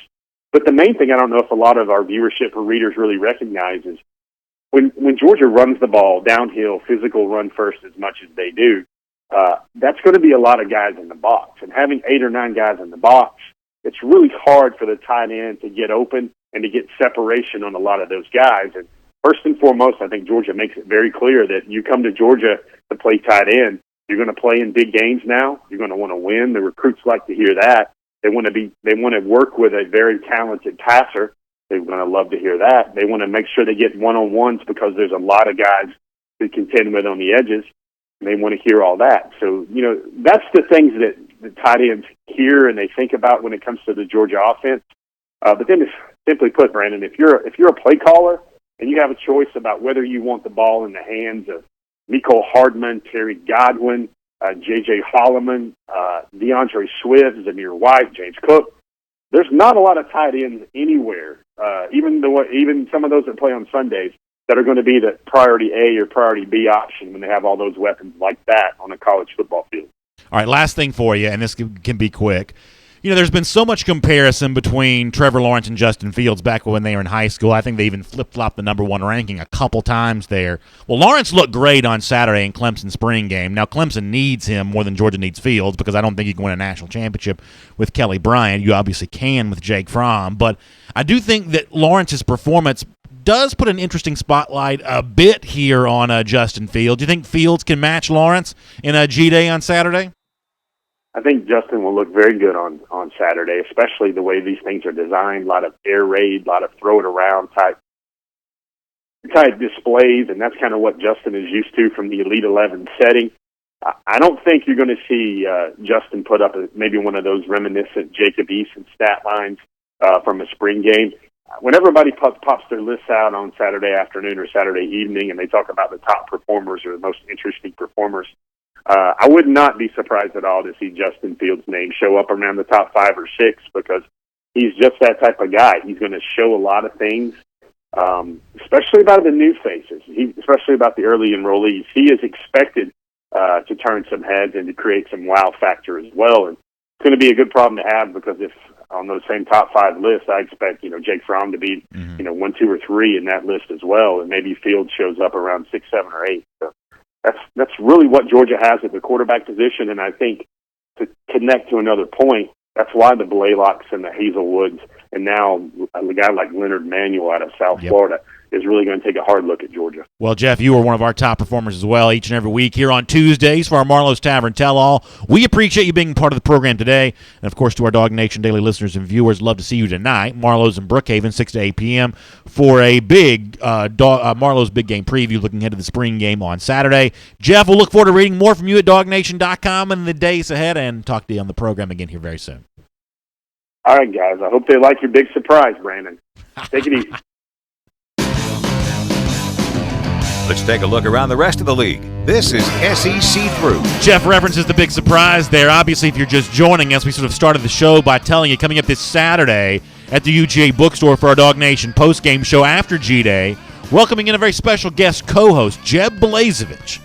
But the main thing I don't know if a lot of our viewership or readers really recognize is when Georgia runs the ball downhill, physical run first as much as they do, that's going to be a lot of guys in the box. And having 8 or 9 guys in the box, it's really hard for the tight end to get open and to get separation on a lot of those guys. And first and foremost, I think Georgia makes it very clear that you come to Georgia to play tight end, you're going to play in big games now. You're going to want to win. The recruits like to hear that. They want to work with a very talented passer. They're going to love to hear that. They want to make sure they get one-on-ones because there's a lot of guys to contend with on the edges. And they want to hear all that. So, that's the things that the tight ends hear and they think about when it comes to the Georgia offense. But then, simply put, Brandon, if you're a play caller and you have a choice about whether you want the ball in the hands of Mecole Hardman, Terry Godwin, J.J. Holloman, DeAndre Swift, Zamir White, James Cook, there's not a lot of tight ends anywhere, even some of those that play on Sundays, that are going to be the priority A or priority B option when they have all those weapons like that on a college football field. All right, last thing for you, and this can be quick. There's been so much comparison between Trevor Lawrence and Justin Fields back when they were in high school. I think they even flip-flopped the number 1 ranking a couple times there. Well, Lawrence looked great on Saturday in Clemson's spring game. Now, Clemson needs him more than Georgia needs Fields because I don't think you can win a national championship with Kelly Bryant. You obviously can with Jake Fromm. But I do think that Lawrence's performance does put an interesting spotlight a bit here on Justin Fields. Do you think Fields can match Lawrence in a G-Day on Saturday? I think Justin will look very good on Saturday, especially the way these things are designed. A lot of air raid, a lot of throw it around type displays, and that's kind of what Justin is used to from the Elite 11 setting. I don't think you're going to see Justin put up maybe one of those reminiscent Jacob Eason stat lines from a spring game. When everybody pops their lists out on Saturday afternoon or Saturday evening and they talk about the top performers or the most interesting performers, I would not be surprised at all to see Justin Fields' name show up around the top 5 or 6 because he's just that type of guy. He's going to show a lot of things, especially about the new faces, especially about the early enrollees. He is expected to turn some heads and to create some wow factor as well. And it's going to be a good problem to have because if on those same top 5 lists, I expect Jake Fromm to be 1, 2, or 3 in that list as well, and maybe Fields shows up around 6, 7, or 8. So that's really what Georgia has at the quarterback position, and I think to connect to another point, that's why the Blaylocks and the Hazelwoods and now a guy like Leonard Manuel out of South Florida is really going to take a hard look at Georgia. Well, Jeff, you are one of our top performers as well each and every week here on Tuesdays for our Marlowe's Tavern Tell-All. We appreciate you being part of the program today. And, of course, to our DawgNation Daily listeners and viewers, love to see you tonight. Marlowe's in Brookhaven, 6 to 8 p.m. for a big Marlowe's Big Game preview looking ahead to the spring game on Saturday. Jeff, we'll look forward to reading more from you at DawgNation.com in the days ahead and talk to you on the program again here very soon. All right, guys. I hope they like your big surprise, Brandon. Take it easy. Let's take a look around the rest of the league. This is SEC Through. Jeff references the big surprise there. Obviously, if you're just joining us, we sort of started the show by telling you coming up this Saturday at the UGA bookstore for our DawgNation post-game show after G-Day, welcoming in a very special guest co-host, Jeb Blazevich,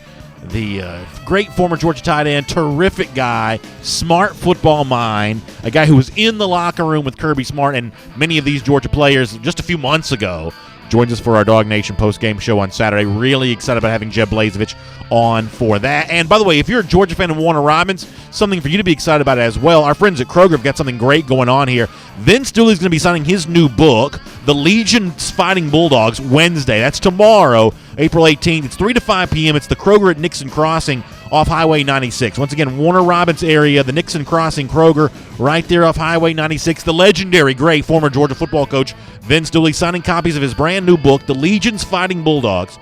the great former Georgia tight end, terrific guy, smart football mind, a guy who was in the locker room with Kirby Smart and many of these Georgia players just a few months ago. Joins us for our DawgNation post-game show on Saturday. Really excited about having Jeb Blazevich on for that. And by the way, if you're a Georgia fan of Warner Robins, something for you to be excited about as well. Our friends at Kroger have got something great going on here. Vince Dooley's going to be signing his new book, The Legion's Fighting Bulldogs, Wednesday. That's tomorrow, April 18th. It's 3 to 5 p.m. It's the Kroger at Nixon Crossing off Highway 96. Once again, Warner Robins area, the Nixon Crossing Kroger, right there off Highway 96. The legendary, great former Georgia football coach, Vince Dooley, signing copies of his brand new book, The Legion's Fighting Bulldogs.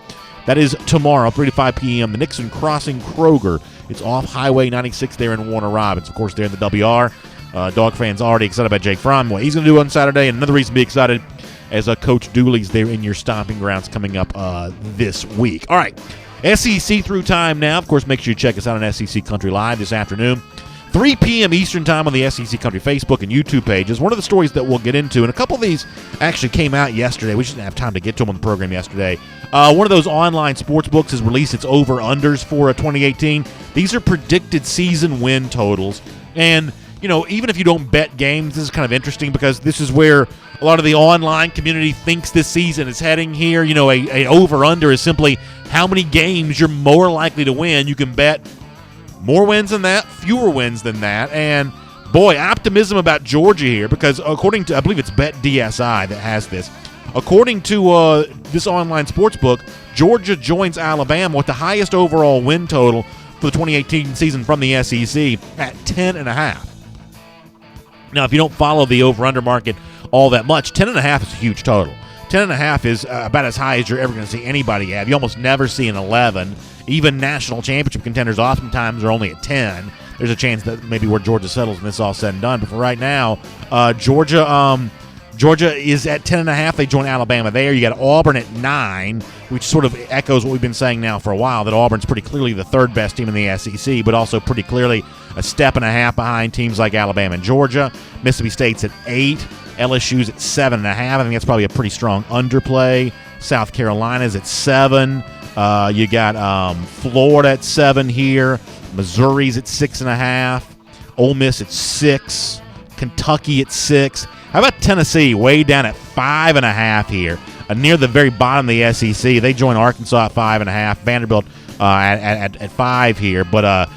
That is tomorrow, 3 to 5 p.m., the Nixon Crossing Kroger. It's off Highway 96 there in Warner Robins. Of course, there in the WR. Dog fans already excited about Jake Fromm, what he's going to do on Saturday. And another reason to be excited as Coach Dooley's there in your stomping grounds coming up this week. All right, SEC through time now. Of course, make sure you check us out on SEC Country Live this afternoon. 3 p.m. Eastern Time on the SEC Country Facebook and YouTube pages. One of the stories that we'll get into, and a couple of these actually came out yesterday. We just didn't have time to get to them on the program yesterday. One of those online sports books has released its over-unders for 2018. These are predicted season win totals. And, even if you don't bet games, this is kind of interesting because this is where a lot of the online community thinks this season is heading here. A over-under is simply how many games you're more likely to win. You can bet more wins than that, fewer wins than that. And, boy, optimism about Georgia here because according to, I believe it's BetDSI that has this. According to this online sports book, Georgia joins Alabama with the highest overall win total for the 2018 season from the SEC at 10.5. Now, if you don't follow the over-under market all that much, 10.5 is a huge total. 10.5 is about as high as you're ever going to see anybody have. You almost never see an 11. Even national championship contenders oftentimes are only at 10. There's a chance that maybe where Georgia settles when this is all said and done. But for right now, Georgia is at 10.5. They join Alabama there. You got Auburn at 9, which sort of echoes what we've been saying now for a while, that Auburn's pretty clearly the third best team in the SEC, but also pretty clearly a step and a half behind teams like Alabama and Georgia. Mississippi State's at 8. LSU's at 7.5. I think that's probably a pretty strong underplay. South Carolina's at 7. You got Florida at 7 here. Missouri's at 6.5. Ole Miss at 6. Kentucky at 6. How about Tennessee way down at 5.5 here, near the very bottom of the SEC? They join Arkansas at 5.5. Vanderbilt at 5 here, but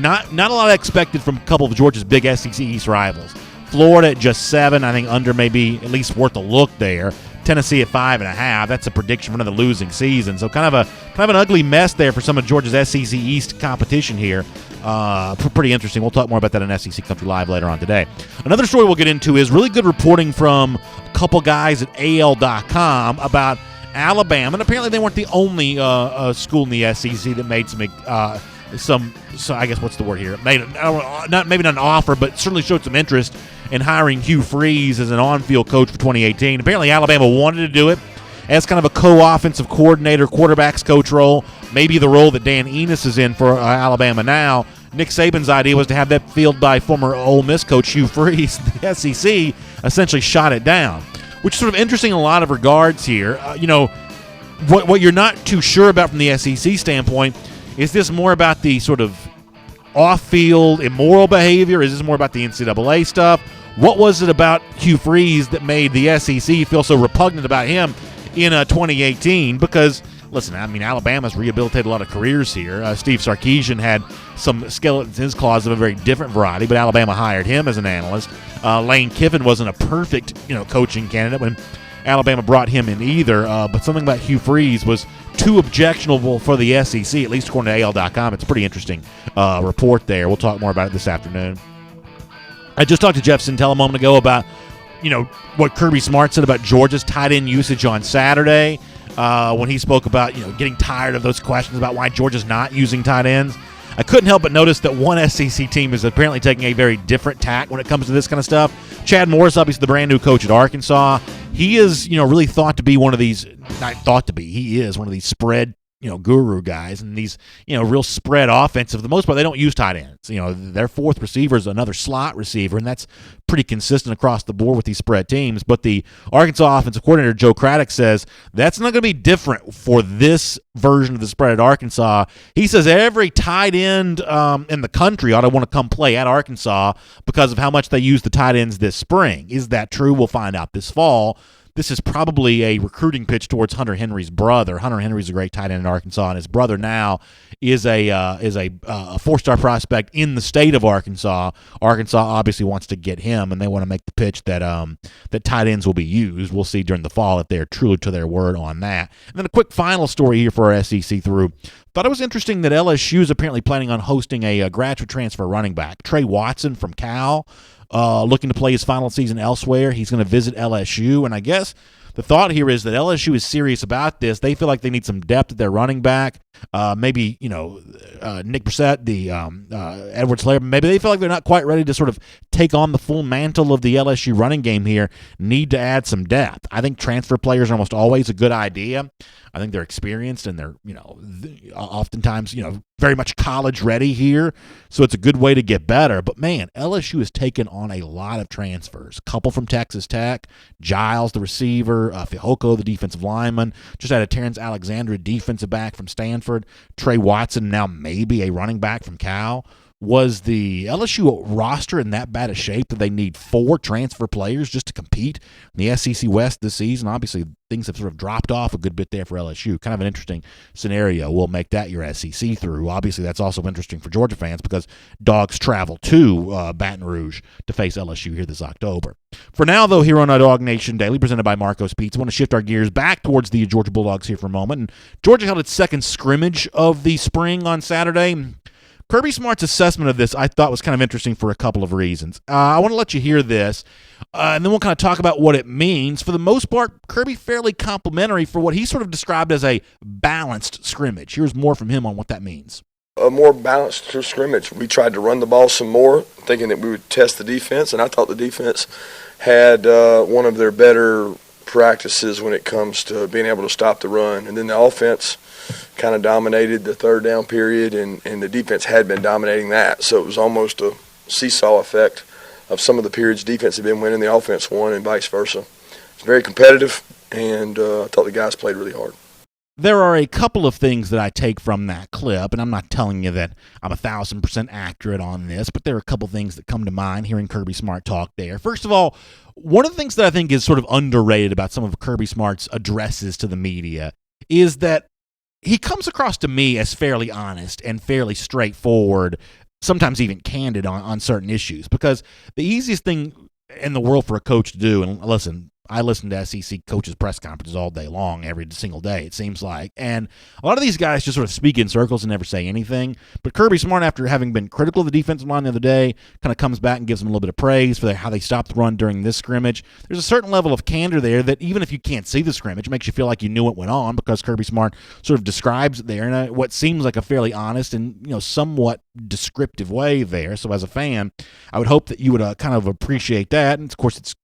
not a lot expected from a couple of Georgia's big SEC East rivals. Florida at just 7. I think under may be at least worth a look there. Tennessee at 5.5. That's a prediction for another losing season. So kind of an ugly mess there for some of Georgia's SEC East competition here. Pretty interesting. We'll talk more about that on SEC Country Live later on today. Another story we'll get into is really good reporting from a couple guys at AL.com about Alabama. And apparently they weren't the only school in the SEC that made some I guess what's the word here? Maybe not an offer, but certainly showed some interest in hiring Hugh Freeze as an on-field coach for 2018. Apparently Alabama wanted to do it as kind of a co-offensive coordinator, quarterbacks coach role, maybe the role that Dan Enos is in for Alabama now. Nick Saban's idea was to have that filled by former Ole Miss coach Hugh Freeze. The SEC essentially shot it down, which is sort of interesting in a lot of regards here. What you're not too sure about from the SEC standpoint, is this more about the sort of off-field immoral behavior? Is this more about the NCAA stuff? What was it about Hugh Freeze that made the SEC feel so repugnant about him in 2018? Because, listen, I mean, Alabama's rehabilitated a lot of careers here. Steve Sarkisian had some skeletons in his closet of a very different variety, but Alabama hired him as an analyst. Lane Kiffin wasn't a perfect, coaching candidate when Alabama brought him in either, but something about Hugh Freeze was too objectionable for the SEC, at least according to AL.com. It's a pretty interesting report there. We'll talk more about it this afternoon. I just talked to Jeff Sentell a moment ago about, what Kirby Smart said about Georgia's tight end usage on Saturday when he spoke about, getting tired of those questions about why Georgia's not using tight ends. I couldn't help but notice that one SEC team is apparently taking a very different tack when it comes to this kind of stuff. Chad Morris, obviously the brand new coach at Arkansas. He is, really thought to be one of these, not thought to be, he is one of these spread, guru guys, and these, real spread offensive. For the most part, they don't use tight ends. Their fourth receiver is another slot receiver, and that's pretty consistent across the board with these spread teams. But the Arkansas offensive coordinator, Joe Craddock, says that's not going to be different for this version of the spread at Arkansas. He says every tight end in the country ought to want to come play at Arkansas because of how much they use the tight ends this spring. Is that true? We'll find out this fall. This is probably a recruiting pitch towards Hunter Henry's brother. Hunter Henry's a great tight end in Arkansas, and his brother now is a four-star prospect in the state of Arkansas. Arkansas obviously wants to get him, and they want to make the pitch that that tight ends will be used. We'll see during the fall if they're true to their word on that. And then a quick final story here for our SEC through. Thought it was interesting that LSU is apparently planning on hosting a graduate transfer running back, Trey Watson from Cal. Looking to play his final season elsewhere. He's going to visit LSU, and I guess the thought here is that LSU is serious about this. They feel like they need some depth at their running back. maybe, Nick Brissett, the Edwards-Helaire, maybe they feel like they're not quite ready to sort of take on the full mantle of the LSU running game here, need to add some depth. I think transfer players are almost always a good idea. I think they're experienced and they're, oftentimes, very much college ready here. So it's a good way to get better. But, man, LSU has taken on a lot of transfers. A couple from Texas Tech, Giles, the receiver, Fihoko, the defensive lineman, just added Terrence Alexander, defensive back from Stanford, Trey Watson, now maybe a running back from Cal. Was the LSU roster in that bad a shape that they need 4 transfer players just to compete in the SEC West this season? Obviously, things have sort of dropped off a good bit there for LSU. Kind of an interesting scenario. We'll make that your SEC through. Obviously, that's also interesting for Georgia fans because Dogs travel to Baton Rouge to face LSU here this October. For now, though, here on our Dog Nation Daily, presented by Marco's Pizza, I want to shift our gears back towards the Georgia Bulldogs here for a moment. And Georgia held its second scrimmage of the spring on Saturday. Kirby Smart's assessment of this I thought was kind of interesting for a couple of reasons. I want to let you hear this, and then we'll kind of talk about what it means. For the most part, Kirby fairly complimentary for what he sort of described as a balanced scrimmage. Here's more from him on what that means. A more balanced scrimmage. We tried to run the ball some more, thinking that we would test the defense, and I thought the defense had one of their better practices when it comes to being able to stop the run. And then the offense kind of dominated the third down period, and the defense had been dominating that. So it was almost a seesaw effect of some of the periods defense had been winning, the offense won, and vice versa. It's very competitive, and I thought the guys played really hard. There are a couple of things that I take from that clip, and I'm not telling you that I'm 1,000% accurate on this, but there are a couple things that come to mind hearing Kirby Smart talk there. First of all, one of the things that I think is sort of underrated about some of Kirby Smart's addresses to the media is that he comes across to me as fairly honest and fairly straightforward, sometimes even candid on certain issues, because the easiest thing in the world for a coach to do, and listen, I listen to SEC coaches' press conferences all day long, every single day, it seems like. And a lot of these guys just sort of speak in circles and never say anything. But Kirby Smart, after having been critical of the defensive line the other day, kind of comes back and gives them a little bit of praise for how they stopped the run during this scrimmage. There's a certain level of candor there that even if you can't see the scrimmage, it makes you feel like you knew what went on, because Kirby Smart sort of describes it there in what seems like a fairly honest and somewhat descriptive way there. So as a fan, I would hope that you would kind of appreciate that. And of course, it's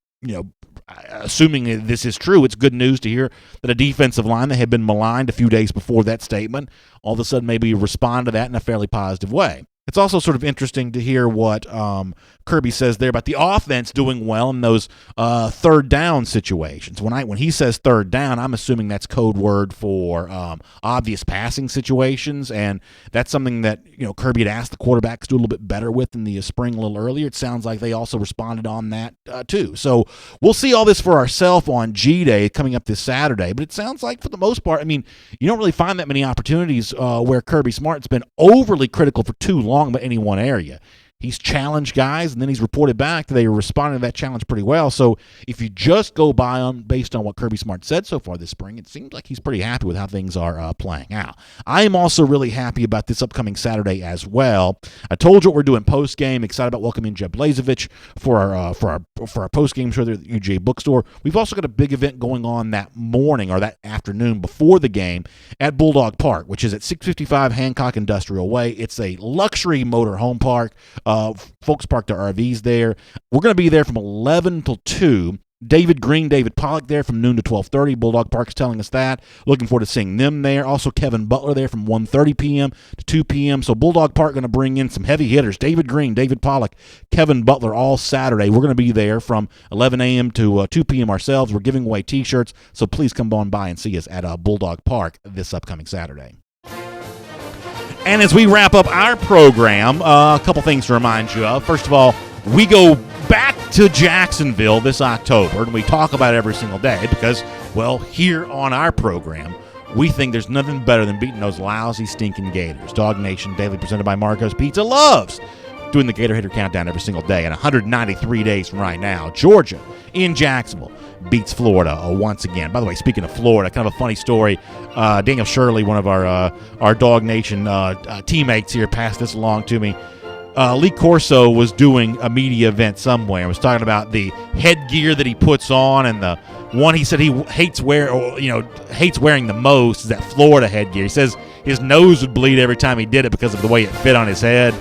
assuming this is true, it's good news to hear that a defensive line that had been maligned a few days before that statement all of a sudden maybe respond to that in a fairly positive way. It's also sort of interesting to hear what Kirby says there about the offense doing well in those third down situations. When he says third down, I'm assuming that's code word for obvious passing situations, and that's something that Kirby had asked the quarterbacks to do a little bit better with in the spring a little earlier. It sounds like they also responded on that too. So we'll see all this for ourselves on G-Day coming up this Saturday, but it sounds like for the most part, you don't really find that many opportunities where Kirby Smart's been overly critical for too long about any one area. He's challenged guys, and then he's reported back that they were responding to that challenge pretty well. So if you just go based on what Kirby Smart said so far this spring, it seems like he's pretty happy with how things are playing out. I am also really happy about this upcoming Saturday as well. I told you what we're doing post-game. Excited about welcoming Jeb Blazevich for our post-game show there at the UGA Bookstore. We've also got a big event going on that morning or that afternoon before the game at Bulldog Park, which is at 655 Hancock Industrial Way. It's a luxury motor home park. Folks park their RVs there. We're going to be there from 11 till 2. David Green, David Pollock there from noon to 12:30. Bulldog Park's telling us that. Looking forward to seeing them there. Also Kevin Butler there from 1:30 p.m. to 2 p.m. So Bulldog Park going to bring in some heavy hitters. David Green, David Pollock, Kevin Butler all Saturday. We're going to be there from 11 a.m. to 2 p.m. ourselves. We're giving away T-shirts, so please come on by and see us at Bulldog Park this upcoming Saturday. And as we wrap up our program, a couple things to remind you of. First of all, we go back to Jacksonville this October, and we talk about it every single day because, well, here on our program, we think there's nothing better than beating those lousy, stinking Gators. DawgNation Daily, presented by Marco's Pizza, loves doing the Gator Hitter Countdown every single day. And 193 days from right now, Georgia in Jacksonville beats Florida once again. By the way, speaking of Florida, kind of a funny story. Daniel Shirley, one of our DawgNation teammates here, passed this along to me. Lee Corso was doing a media event somewhere and was talking about the headgear that he puts on and the One he said he hates wearing the most is that Florida headgear. He says his nose would bleed every time he did it because of the way it fit on his head.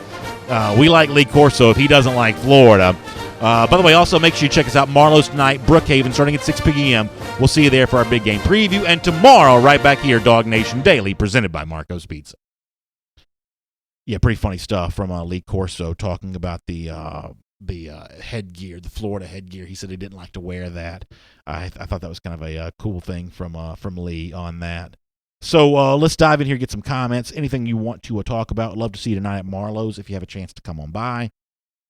We like Lee Corso if he doesn't like Florida. By the way, also make sure you check us out. Marlowe's tonight, Brookhaven, starting at 6 p.m. We'll see you there for our big game preview. And tomorrow, right back here, DawgNation Daily, presented by Marco's Pizza. Yeah, pretty funny stuff from Lee Corso talking about the headgear, the Florida headgear. He said he didn't like to wear that. I thought that was kind of a cool thing from Lee on that. So let's dive in here, get some comments. Anything you want to talk about, love to see you tonight at Marlowe's if you have a chance to come on by.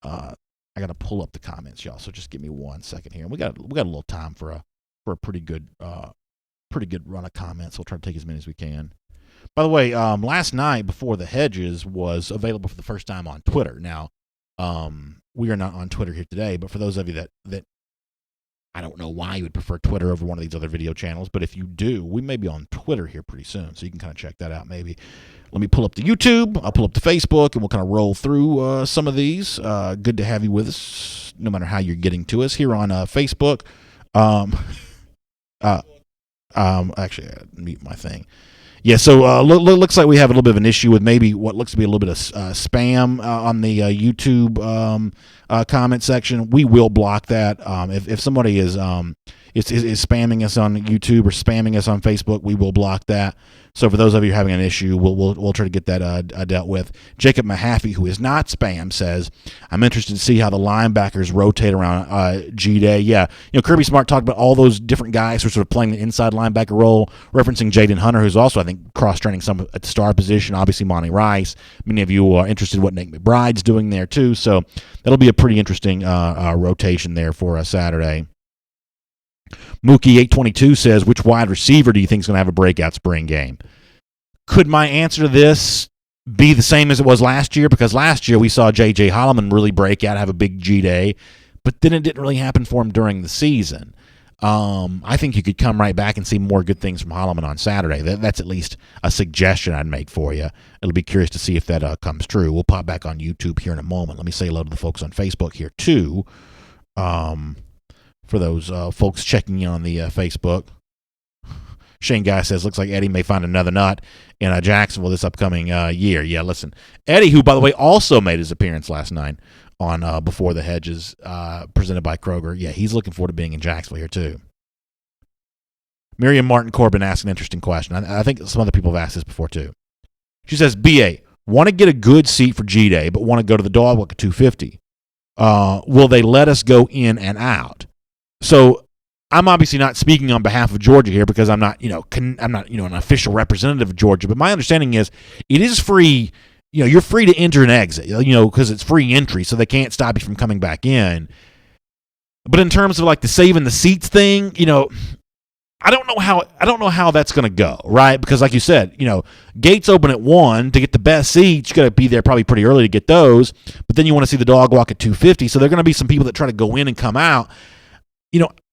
I got to pull up the comments, y'all. So just give me 1 second here. We got a little time for a pretty good run of comments. We'll try to take as many as we can. By the way, last night Before the Hedges was available for the first time on Twitter. Now, we are not on Twitter here today, but for those of you that I don't know why you would prefer Twitter over one of these other video channels, but if you do, we may be on Twitter here pretty soon, so you can kind of check that out maybe. Let me pull up the YouTube, I'll pull up the Facebook, and we'll kind of roll through some of these. Good to have you with us, no matter how you're getting to us here on Facebook. Actually, I gotta mute my thing. Yeah, so looks like we have a little bit of an issue with maybe what looks to be a little bit of spam on the YouTube comment section. We will block that. If somebody is spamming us on YouTube or spamming us on Facebook, we will block that. So for those of you having an issue, we'll try to get that dealt with. Jacob Mahaffey, who is not spam, says, I'm interested to see how the linebackers rotate around G-Day. Yeah, Kirby Smart talked about all those different guys who are sort of playing the inside linebacker role, referencing Jaden Hunter, who's also, I think, cross-training some at the star position, obviously Monty Rice. Many of you are interested in what Nate McBride's doing there, too. So that'll be a pretty interesting rotation there for Saturday. Mookie822 says, which wide receiver do you think is going to have a breakout spring game? Could my answer to this be the same as it was last year? Because last year we saw J.J. Holloman really break out, have a big G-Day, but then it didn't really happen for him during the season. I think you could come right back and see more good things from Holloman on Saturday. That's at least a suggestion I'd make for you. It'll be curious to see if that comes true. We'll pop back on YouTube here in a moment. Let me say hello to the folks on Facebook here, too. For those folks checking in on the Facebook. Shane Guy says, looks like Eddie may find another nut in Jacksonville this upcoming year. Yeah, listen. Eddie, who, by the way, also made his appearance last night on Before the Hedges, presented by Kroger. Yeah, he's looking forward to being in Jacksonville here, too. Miriam Martin Corbin asked an interesting question. I think some other people have asked this before, too. She says, BA, want to get a good seat for G-Day, but want to go to the Dog Walk at 250. Will they let us go in and out? So I'm obviously not speaking on behalf of Georgia here because I'm not, an official representative of Georgia. But my understanding is it is free. You're free to enter and exit, because it's free entry, so they can't stop you from coming back in. But in terms of like the saving the seats thing, I don't know how that's going to go, right? Because like you said, gates open at 1 to get the best seats. You got to be there probably pretty early to get those. But then you want to see the Dog Walk at 250, so there are going to be some people that try to go in and come out.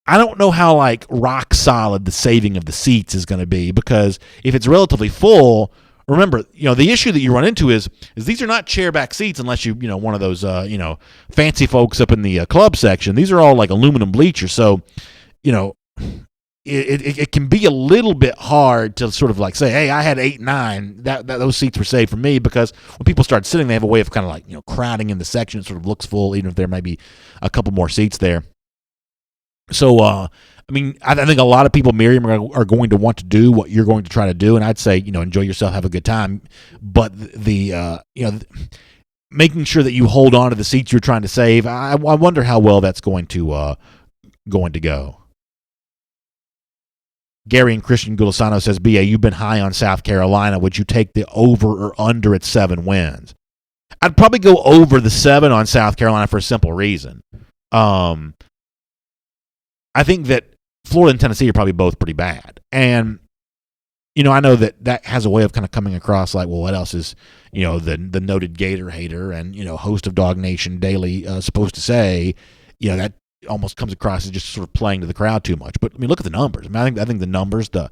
I don't know how like rock solid the saving of the seats is going to be, because if it's relatively full, remember, the issue that you run into is these are not chairback seats unless you one of those fancy folks up in the club section. These are all like aluminum bleachers, so it can be a little bit hard to sort of like say, hey, I had 8 and 9, that those seats were saved for me, because when people start sitting, they have a way of kind of like crowding in the section. It sort of looks full, even if there might be a couple more seats there. So, I think a lot of people, Miriam, are going to want to do what you're going to try to do, and I'd say, enjoy yourself, have a good time. But making sure that you hold on to the seats you're trying to save, I wonder how well that's going to go. Gary and Christian Gulisano says, BA, you've been high on South Carolina. Would you take the over or under at 7 wins? I'd probably go over the 7 on South Carolina for a simple reason. I think that Florida and Tennessee are probably both pretty bad. And, I know that has a way of kind of coming across like, well, what else is, the noted Gator hater and, host of DawgNation Daily supposed to say, that almost comes across as just sort of playing to the crowd too much. But, look at the numbers. I think the numbers, the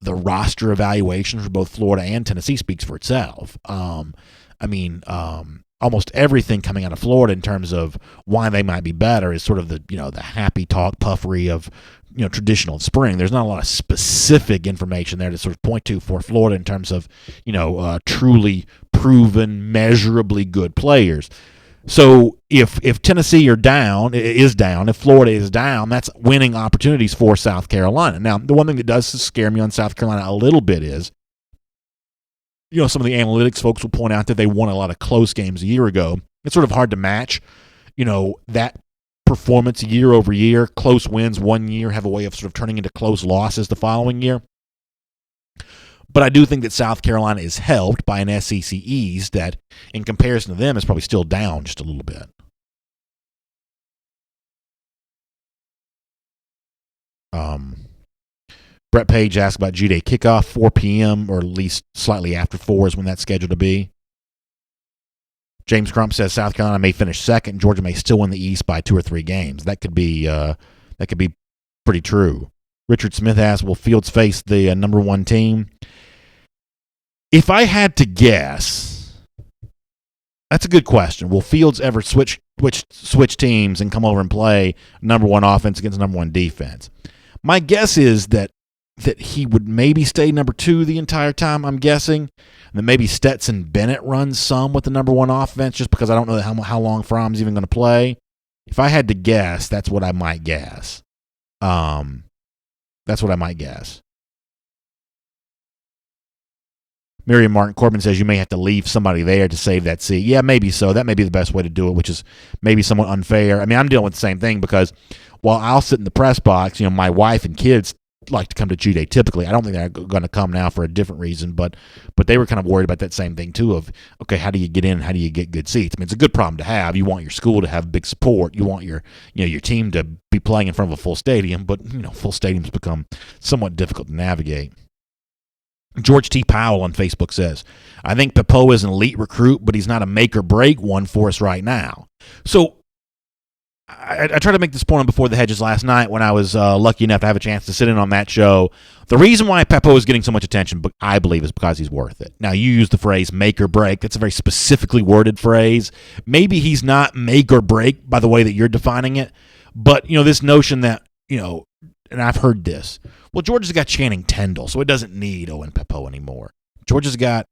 roster evaluation for both Florida and Tennessee speaks for itself. almost everything coming out of Florida in terms of why they might be better is sort of the happy talk puffery of traditional spring. There's not a lot of specific information there to sort of point to for Florida in terms of truly proven, measurably good players. So if Tennessee is down, if Florida is down, that's winning opportunities for South Carolina. Now, the one thing that does scare me on South Carolina a little bit is, some of the analytics folks will point out that they won a lot of close games a year ago. It's sort of hard to match, that performance year over year. Close wins one year have a way of sort of turning into close losses the following year. But I do think that South Carolina is helped by an SEC East that, in comparison to them, is probably still down just a little bit. Brett Page asked about G-Day kickoff, 4 p.m. or at least slightly after 4 is when that's scheduled to be. James Crump says South Carolina may finish second. Georgia may still win the East by 2 or 3 games. That could be pretty true. Richard Smith asks, will Fields face the number 1 team? If I had to guess, that's a good question. Will Fields ever switch teams and come over and play number 1 offense against number 1 defense? My guess is that he would maybe stay number 2 the entire time, I'm guessing. And then maybe Stetson Bennett runs some with the number 1 offense just because I don't know how long Fromm's even going to play. If I had to guess, that's what I might guess. Miriam Martin Corbin says you may have to leave somebody there to save that seat. Yeah, maybe so. That may be the best way to do it, which is maybe somewhat unfair. I mean, I'm dealing with the same thing because while I'll sit in the press box, my wife and kids like to come to G-Day typically. I don't think they're going to come now for a different reason, but they were kind of worried about that same thing too of, okay, how do you get in? How do you get good seats? I mean, it's a good problem to have. You want your school to have big support. You want your team to be playing in front of a full stadium, but full stadiums become somewhat difficult to navigate. George T. Powell on Facebook says, I think Pappoe is an elite recruit, but he's not a make-or-break one for us right now. So I tried to make this point on Before the Hedges last night when I was lucky enough to have a chance to sit in on that show. The reason why Pappoe is getting so much attention, I believe, is because he's worth it. Now, you use the phrase make or break. That's a very specifically worded phrase. Maybe he's not make or break by the way that you're defining it, but, this notion that, and I've heard this, well, Georgia's got Channing Tindall, so it doesn't need Owen Pappoe anymore. Georgia's got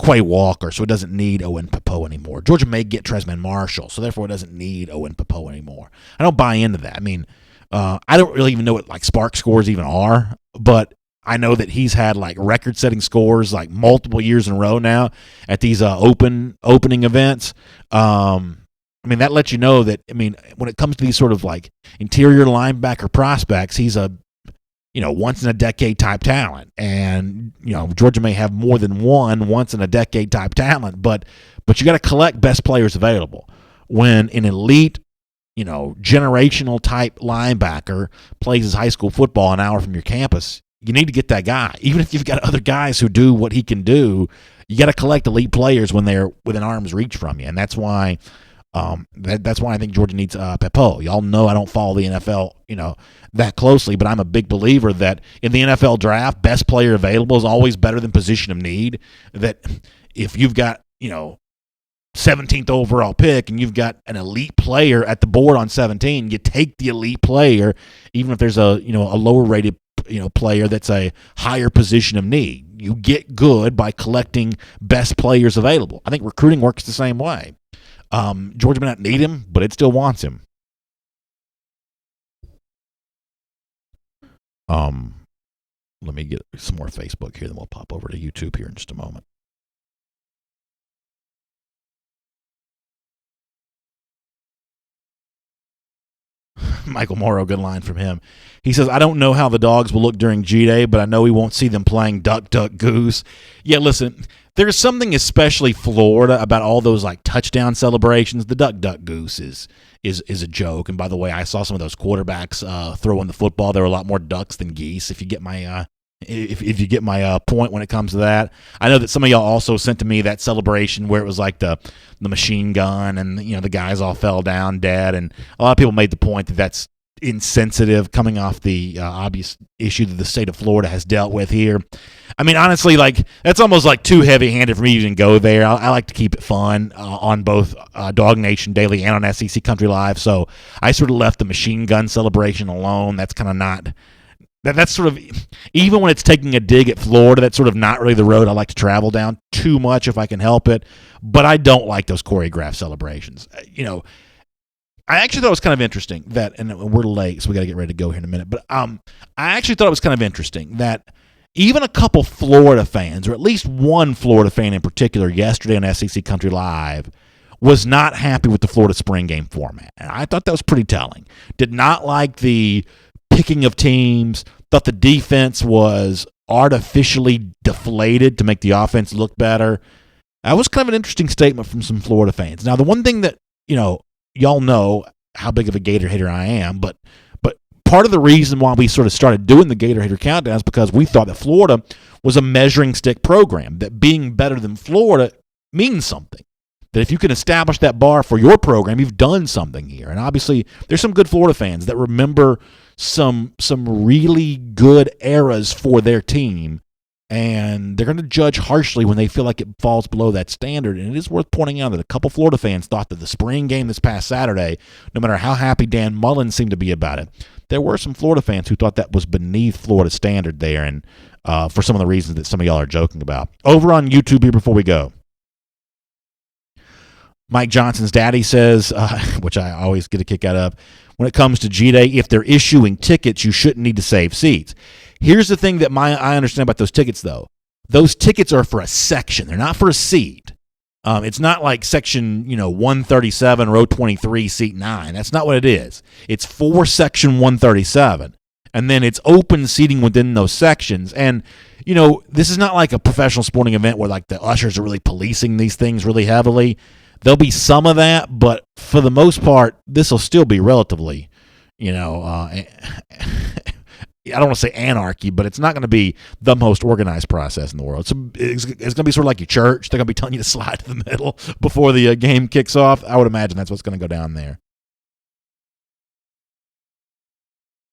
Quay Walker, so it doesn't need Owen Pappoe anymore. Georgia may get Tresman Marshall, so therefore it doesn't need Owen Pappoe anymore. I don't buy into that. I mean, I don't really even know what Spark scores even are, but I know that he's had record-setting scores multiple years in a row now at these opening events. That lets you know that, when it comes to these sort of interior linebacker prospects, he's a once-in-a-decade type talent. And, Georgia may have more than one once-in-a-decade type talent, but you got to collect best players available. When an elite, generational type linebacker plays his high school football an hour from your campus, you need to get that guy. Even if you've got other guys who do what he can do, you got to collect elite players when they're within arm's reach from you. And that's why that's why I think Georgia needs Pappoe. Y'all know I don't follow the NFL, that closely, but I'm a big believer that in the NFL draft, best player available is always better than position of need. That if you've got, 17th overall pick and you've got an elite player at the board on 17, you take the elite player, even if there's a lower rated, player that's a higher position of need. You get good by collecting best players available. I think recruiting works the same way. Georgia may not need him, but it still wants him. Let me get some more Facebook here, then we'll pop over to YouTube here in just a moment. Michael Morrow, good line from him. He says, I don't know how the Dogs will look during G-Day, but I know we won't see them playing duck, duck, goose. Yeah, listen, there's something especially Florida about all those touchdown celebrations. The duck, duck, goose is a joke. And by the way, I saw some of those quarterbacks throwing the football. There were a lot more ducks than geese, if you get my if you get my point when it comes to that. I know that some of y'all also sent to me that celebration where it was the machine gun and the guys all fell down dead, and a lot of people made the point that that's insensitive coming off the obvious issue that the state of Florida has dealt with here. I mean, honestly, like that's almost like too heavy-handed for me to even go there. I like to keep it fun on both DawgNation Daily and on SEC Country Live, so I sort of left the machine gun celebration alone. That's kind of not – that's sort of – even when it's taking a dig at Florida, that's sort of not really the road I like to travel down too much if I can help it, but I don't like those choreographed celebrations. I actually thought it was kind of interesting that, and we're late, so we got to get ready to go here in a minute. But I actually thought it was kind of interesting that even a couple Florida fans, or at least one Florida fan in particular, yesterday on SEC Country Live, was not happy with the Florida spring game format. And I thought that was pretty telling. Did not like the picking of teams, thought the defense was artificially deflated to make the offense look better. That was kind of an interesting statement from some Florida fans. Now, the one thing that, y'all know how big of a Gator hater I am, but part of the reason why we sort of started doing the Gator hater countdown is because we thought that Florida was a measuring stick program, that being better than Florida means something. That if you can establish that bar for your program, you've done something here. And obviously, there's some good Florida fans that remember some really good eras for their team, and they're going to judge harshly when they feel like it falls below that standard. And it is worth pointing out that a couple Florida fans thought that the spring game this past Saturday, no matter how happy Dan Mullen seemed to be about it, there were some Florida fans who thought that was beneath Florida standard there, and for some of the reasons that some of y'all are joking about. Over on YouTube here before we go, Mike Johnson's daddy says, which I always get a kick out of, when it comes to G-Day, if they're issuing tickets, you shouldn't need to save seats. Here's the thing that I understand about those tickets, though. Those tickets are for a section. They're not for a seat. It's not like section 137, row 23, seat 9. That's not what it is. It's for section 137. And then it's open seating within those sections. And, this is not like a professional sporting event where like the ushers are really policing these things really heavily. There'll be some of that, but for the most part, this will still be relatively, I don't want to say anarchy, but it's not going to be the most organized process in the world. So it's going to be sort of like your church. They're going to be telling you to slide to the middle before the game kicks off. I would imagine that's what's going to go down there.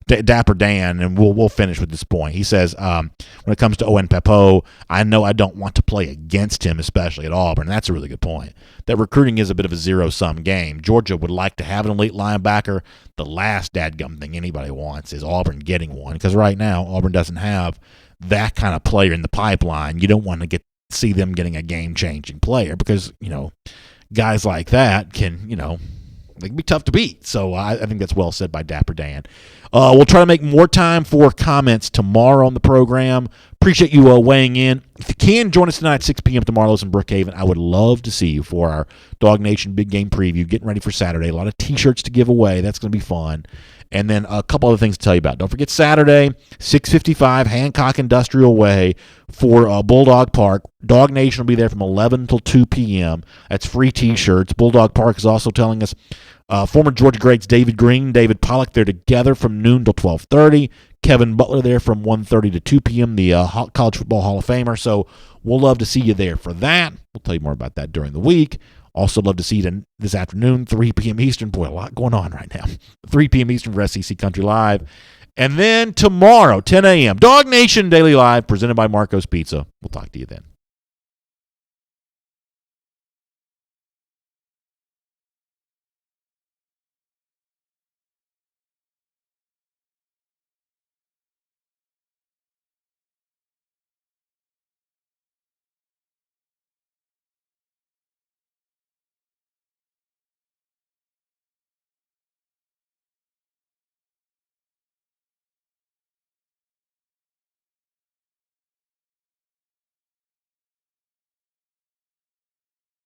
Dapper Dan, and we'll finish with this point. He says, when it comes to Owen Pappoe, I know I don't want to play against him, especially at Auburn. And that's a really good point. That recruiting is a bit of a zero-sum game. Georgia would like to have an elite linebacker. The last dadgum thing anybody wants is Auburn getting one, because right now Auburn doesn't have that kind of player in the pipeline. You don't want to see them getting a game-changing player because, guys like that can, they can be tough to beat. So I think that's well said by Dapper Dan. We'll try to make more time for comments tomorrow on the program. Appreciate you weighing in. If you can, join us tonight at 6 p.m. at the Marlowe's in Brookhaven. I would love to see you for our DawgNation Big Game Preview, getting ready for Saturday. A lot of T-shirts to give away. That's going to be fun. And then a couple other things to tell you about. Don't forget Saturday, 6:55, Hancock Industrial Way for Bulldog Park. DawgNation will be there from 11 until 2 p.m. That's free T-shirts. Bulldog Park is also telling us former Georgia greats David Green, David Pollock, they're together from noon till 12:30. Kevin Butler there from 1:30 to 2 p.m., the College Football Hall of Famer. So we'll love to see you there for that. We'll tell you more about that during the week. Also love to see you this afternoon, 3 p.m. Eastern. Boy, a lot going on right now. 3 p.m. Eastern for SEC Country Live. And then tomorrow, 10 a.m., DawgNation Daily Live, presented by Marco's Pizza. We'll talk to you then.